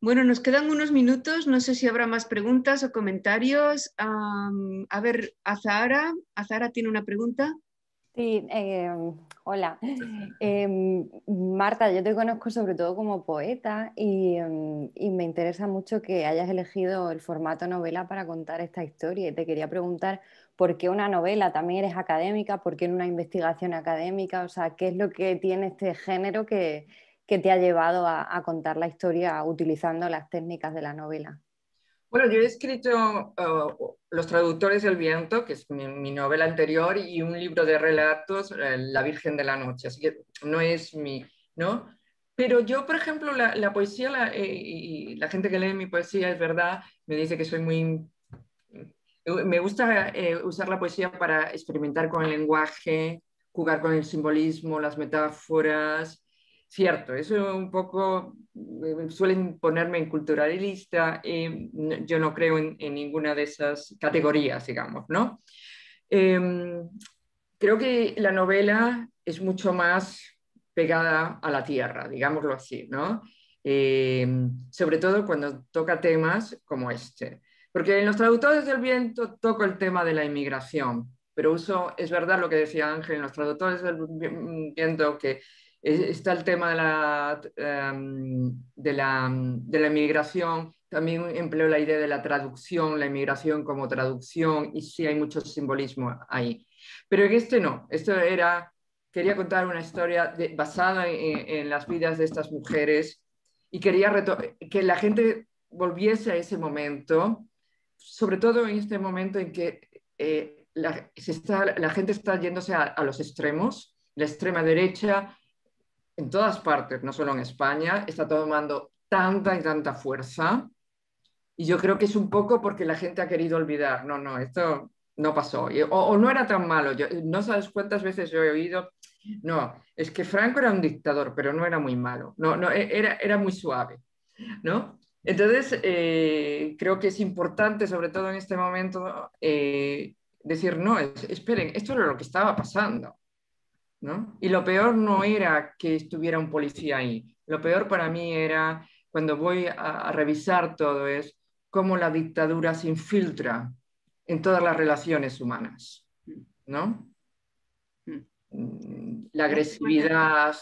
Bueno, nos quedan unos minutos, no sé si habrá más preguntas o comentarios. A ver, Azahara tiene una pregunta. Sí, hola. Marta, yo te conozco sobre todo como poeta y me interesa mucho que hayas elegido el formato novela para contar esta historia. Y te quería preguntar por qué una novela, también eres académica, por qué en una investigación académica, o sea, ¿qué es lo que tiene este género que te ha llevado a contar la historia utilizando las técnicas de la novela? Bueno, yo he escrito Los traductores del viento, que es mi novela anterior, y un libro de relatos, La Virgen de la Noche, así que no es ¿no? Pero yo, por ejemplo, la poesía, y la gente que lee mi poesía, es verdad, me dice que soy muy... Me gusta usar la poesía para experimentar con el lenguaje, jugar con el simbolismo, las metáforas. Cierto, eso un poco suelen ponerme en culturalista. Yo no creo en ninguna de esas categorías, digamos, ¿no? Creo que la novela es mucho más pegada a la tierra, digámoslo así, ¿no? Sobre todo cuando toca temas como este. Porque en Los traductores del viento toco el tema de la inmigración, pero es verdad lo que decía Ángel, en Los traductores del viento, que está el tema de la inmigración. También empleo la idea de la traducción, la inmigración como traducción, y sí hay mucho simbolismo ahí. Pero en este no, quería contar una historia basada en las vidas de estas mujeres, y quería que la gente volviese a ese momento, sobre todo en este momento en que la gente está yéndose a los extremos. La extrema derecha en todas partes, no solo en España, está tomando tanta y tanta fuerza, y yo creo que es un poco porque la gente ha querido olvidar. No, esto no pasó, o no era tan malo. No sabes cuántas veces yo he oído, no, es que Franco era un dictador, pero no era muy malo, no, era muy suave, ¿no? Entonces, creo que es importante, sobre todo en este momento, decir, no, esperen, esto era lo que estaba pasando, ¿no? Y lo peor no era que estuviera un policía ahí, lo peor para mí era, cuando voy a revisar todo, es cómo la dictadura se infiltra en todas las relaciones humanas, ¿no? La agresividad,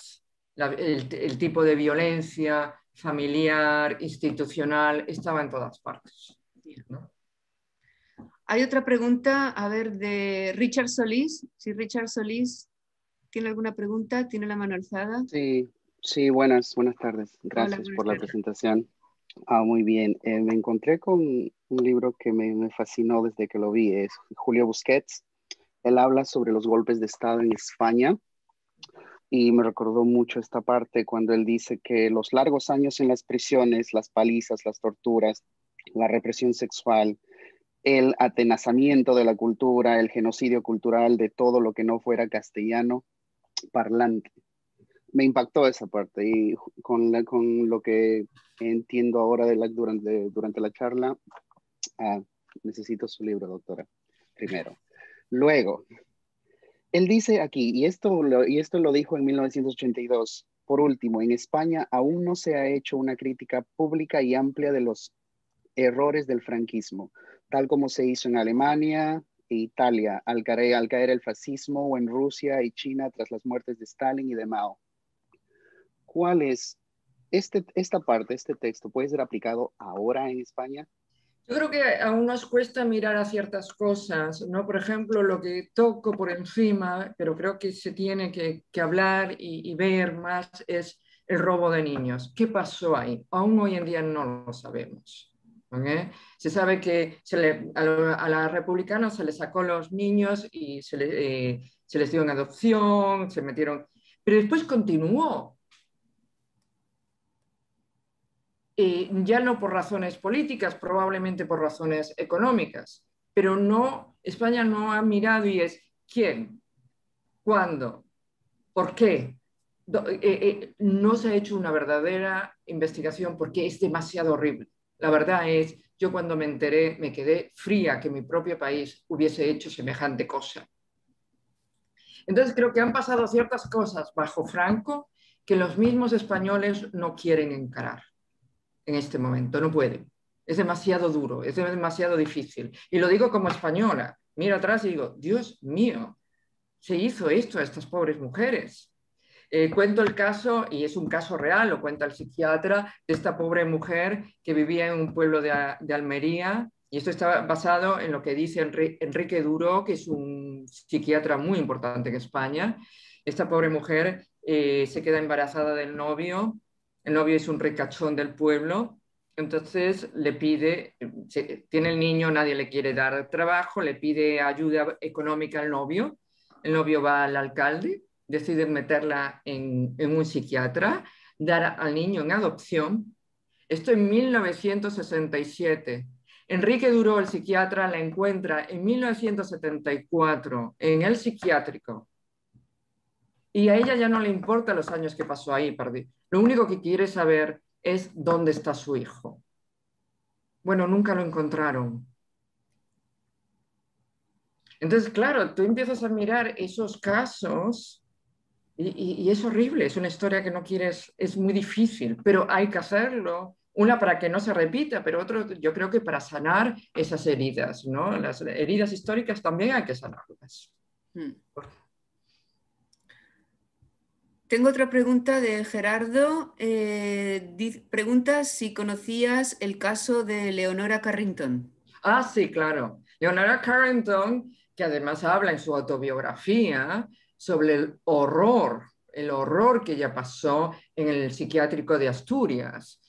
el tipo de violencia familiar, institucional, estaba en todas partes, ¿no? Hay otra pregunta, a ver, de Richard Solís. Si Richard Solís tiene alguna pregunta, tiene la mano alzada. Sí, buenas tardes. Gracias por la presentación. Muy bien. Me encontré con un libro que me fascinó desde que lo vi. Es Julio Busquets. Él habla sobre los golpes de Estado en España, y me recordó mucho esta parte cuando él dice que los largos años en las prisiones, las palizas, las torturas, la represión sexual, el atenazamiento de la cultura, el genocidio cultural de todo lo que no fuera castellano parlante. Me impactó esa parte, y con lo que entiendo ahora durante la charla, necesito su libro, doctora, primero. Luego, él dice aquí, y esto lo dijo en 1982, por último, en España aún no se ha hecho una crítica pública y amplia de los errores del franquismo, tal como se hizo en Alemania e Italia al caer el fascismo, o en Rusia y China tras las muertes de Stalin y de Mao. ¿Cuál es esta parte, este texto, puede ser aplicado ahora en España? Yo creo que aún nos cuesta mirar a ciertas cosas, ¿no? Por ejemplo, lo que toco por encima, pero creo que se tiene que hablar y ver más, es el robo de niños. ¿Qué pasó ahí? Aún hoy en día no lo sabemos. ¿Okay? Se sabe que a la republicana se les sacó los niños y se les dio en adopción, se metieron... Pero después continuó. Ya no por razones políticas, probablemente por razones económicas, pero España no ha mirado y es ¿quién? ¿Cuándo? ¿Por qué? no se ha hecho una verdadera investigación porque es demasiado horrible. La verdad es, yo cuando me enteré me quedé fría que mi propio país hubiese hecho semejante cosa. Entonces creo que han pasado ciertas cosas bajo Franco que los mismos españoles no quieren encarar en este momento, no pueden. Es demasiado duro, es demasiado difícil. Y lo digo como española. Miro atrás y digo, Dios mío, se hizo esto a estas pobres mujeres. Cuento el caso, y es un caso real, lo cuenta el psiquiatra, de esta pobre mujer que vivía en un pueblo de Almería, y esto está basado en lo que dice Enrique Duró, que es un psiquiatra muy importante en España. Esta pobre mujer se queda embarazada del novio, el novio es un ricachón del pueblo, entonces le pide, tiene el niño, nadie le quiere dar trabajo, le pide ayuda económica al novio, el novio va al alcalde, deciden meterla en un psiquiatra, dar al niño en adopción. Esto en 1967. Enrique Duró, el psiquiatra, la encuentra en 1974 en el psiquiátrico. Y a ella ya no le importa los años que pasó ahí, perdí. Lo único que quiere saber es dónde está su hijo. Bueno, nunca lo encontraron. Entonces, claro, tú empiezas a mirar esos casos y es horrible, es una historia que no quieres, es muy difícil, pero hay que hacerlo. Una para que no se repita, pero otro yo creo que para sanar esas heridas, ¿no? Las heridas históricas también hay que sanarlas. Tengo otra pregunta de Gerardo. Pregunta si conocías el caso de Leonora Carrington. Ah, sí, claro. Leonora Carrington, que además habla en su autobiografía sobre el horror que ella pasó en el psiquiátrico de Asturias.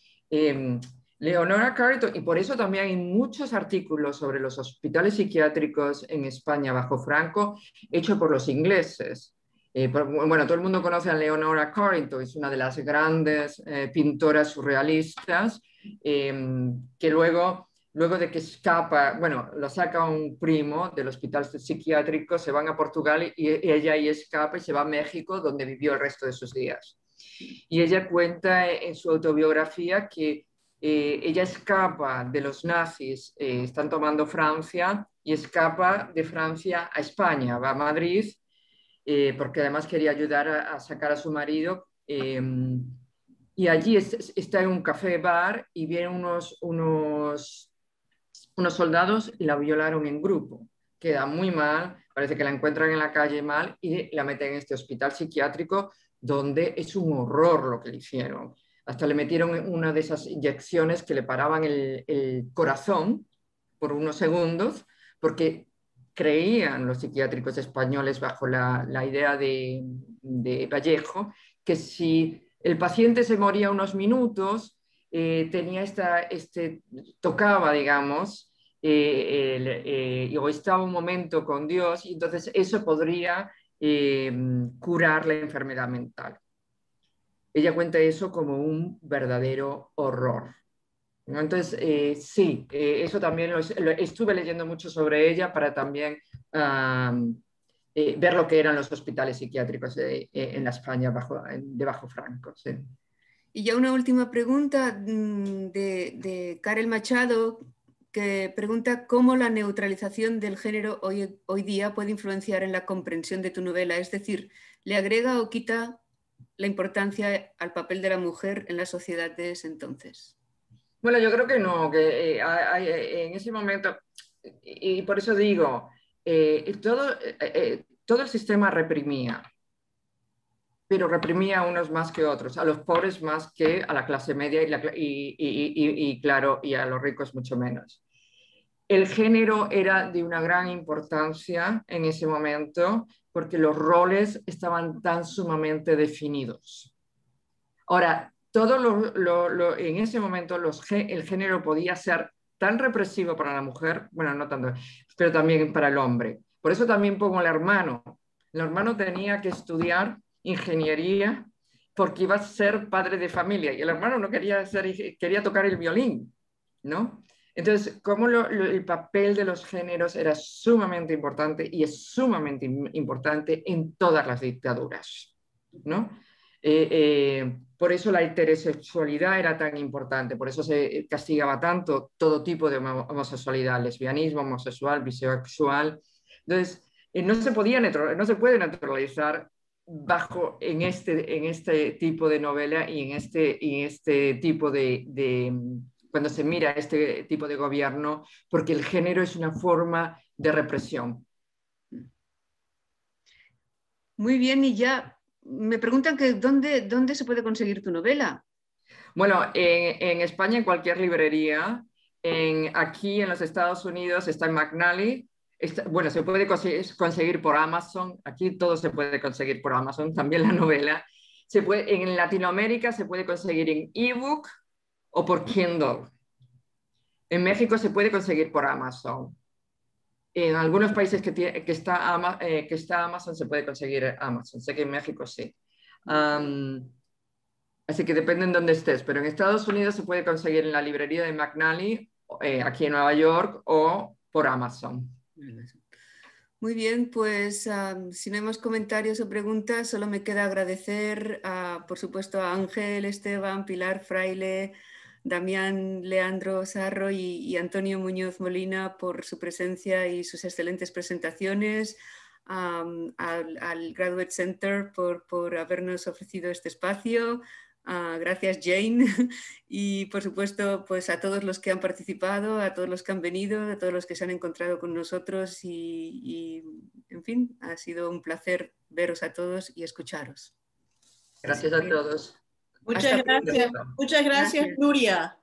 Leonora Carrington, y por eso también hay muchos artículos sobre los hospitales psiquiátricos en España bajo Franco, hechos por los ingleses. Bueno, todo el mundo conoce a Leonora Carrington, es una de las grandes pintoras surrealistas, que luego de que escapa, bueno, lo saca un primo del hospital psiquiátrico, se van a Portugal y ella ahí escapa y se va a México, donde vivió el resto de sus días. Y ella cuenta en su autobiografía que ella escapa de los nazis, están tomando Francia, y escapa de Francia a España, va a Madrid, porque además quería ayudar a sacar a su marido. Y allí está en un café-bar y vienen unos soldados y la violaron en grupo. Queda muy mal, parece que la encuentran en la calle mal y la meten en este hospital psiquiátrico donde es un horror lo que le hicieron. Hasta le metieron una de esas inyecciones que le paraban el corazón por unos segundos, porque creían los psiquiátricos españoles bajo la idea de Vallejo que si el paciente se moría unos minutos, tenía tocaba, digamos, o estaba un momento con Dios, y entonces eso podría curar la enfermedad mental. Ella cuenta eso como un verdadero horror. ¿No? Entonces, sí, eso también lo estuve leyendo mucho sobre ella para también ver lo que eran los hospitales psiquiátricos en la España de bajo Franco. Sí. Y ya una última pregunta de Karel Machado, que pregunta cómo la neutralización del género hoy día puede influenciar en la comprensión de tu novela, es decir, ¿le agrega o quita la importancia al papel de la mujer en la sociedad de ese entonces? Bueno, yo creo que no, que en ese momento, y por eso digo, todo el sistema reprimía, pero reprimía a unos más que otros, a los pobres más que a la clase media y claro, y a los ricos mucho menos. El género era de una gran importancia en ese momento porque los roles estaban tan sumamente definidos. Ahora, en ese momento el género podía ser tan represivo para la mujer, bueno, no tanto, pero también para el hombre. Por eso también pongo el hermano. El hermano tenía que estudiar ingeniería porque iba a ser padre de familia y el hermano no quería tocar el violín, ¿no? Entonces, como el papel de los géneros era sumamente importante y es sumamente importante en todas las dictaduras, ¿no? Por eso la heterosexualidad era tan importante, por eso se castigaba tanto todo tipo de homosexualidad, lesbianismo, homosexual, bisexual. Entonces, no se puede naturalizar en este tipo de novela y en este tipo cuando se mira este tipo de gobierno, porque el género es una forma de represión. Muy bien, y ya me preguntan que ¿dónde se puede conseguir tu novela? Bueno, en España en cualquier librería, aquí en los Estados Unidos está en McNally. Bueno, se puede conseguir por Amazon, aquí todo se puede conseguir por Amazon, también la novela. En Latinoamérica se puede conseguir en ebook o por Kindle. En México se puede conseguir por Amazon. En algunos países que está Amazon se puede conseguir Amazon. Sé que en México sí. Así que depende en dónde estés. Pero en Estados Unidos se puede conseguir en la librería de McNally, aquí en Nueva York, o por Amazon. Muy bien, pues si no hay más comentarios o preguntas, solo me queda agradecer, por supuesto, a Ángel, Esteban, Pilar Fraile, Damián Leandro Sarro y Antonio Muñoz Molina por su presencia y sus excelentes presentaciones, al Graduate Center por habernos ofrecido este espacio. Gracias, Jane, y por supuesto pues a todos los que han participado, a todos los que han venido, a todos los que se han encontrado con nosotros y en fin, ha sido un placer veros a todos y escucharos. Gracias a todos. Muchas gracias. Muchas gracias, Nuria.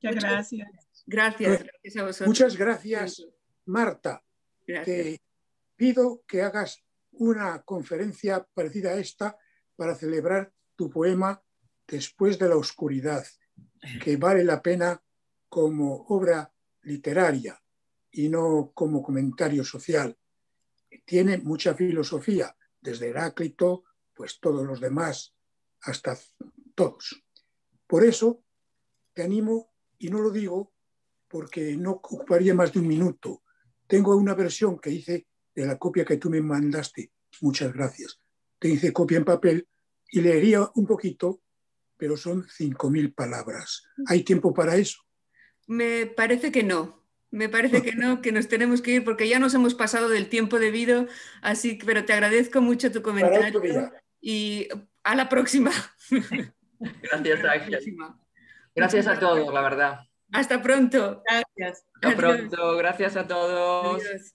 Muchas gracias. Gracias a vosotros. Muchas gracias, Marta. Gracias. Te pido que hagas una conferencia parecida a esta para celebrar tu poema Después de la oscuridad, que vale la pena como obra literaria y no como comentario social. Tiene mucha filosofía, desde Heráclito, pues todos los demás, hasta todos. Por eso te animo, y no lo digo porque no ocuparía más de un minuto. Tengo una versión que hice de la copia que tú me mandaste. Muchas gracias. Te hice copia en papel y leería un poquito, pero son 5.000 palabras. ¿Hay tiempo para eso? Me parece que no. Me parece que no, que nos tenemos que ir porque ya nos hemos pasado del tiempo debido, así que, pero te agradezco mucho tu comentario y a la próxima. Gracias, Ángel. Gracias a todos, la verdad. Hasta pronto. Gracias. Hasta pronto. Gracias a todos. Adiós.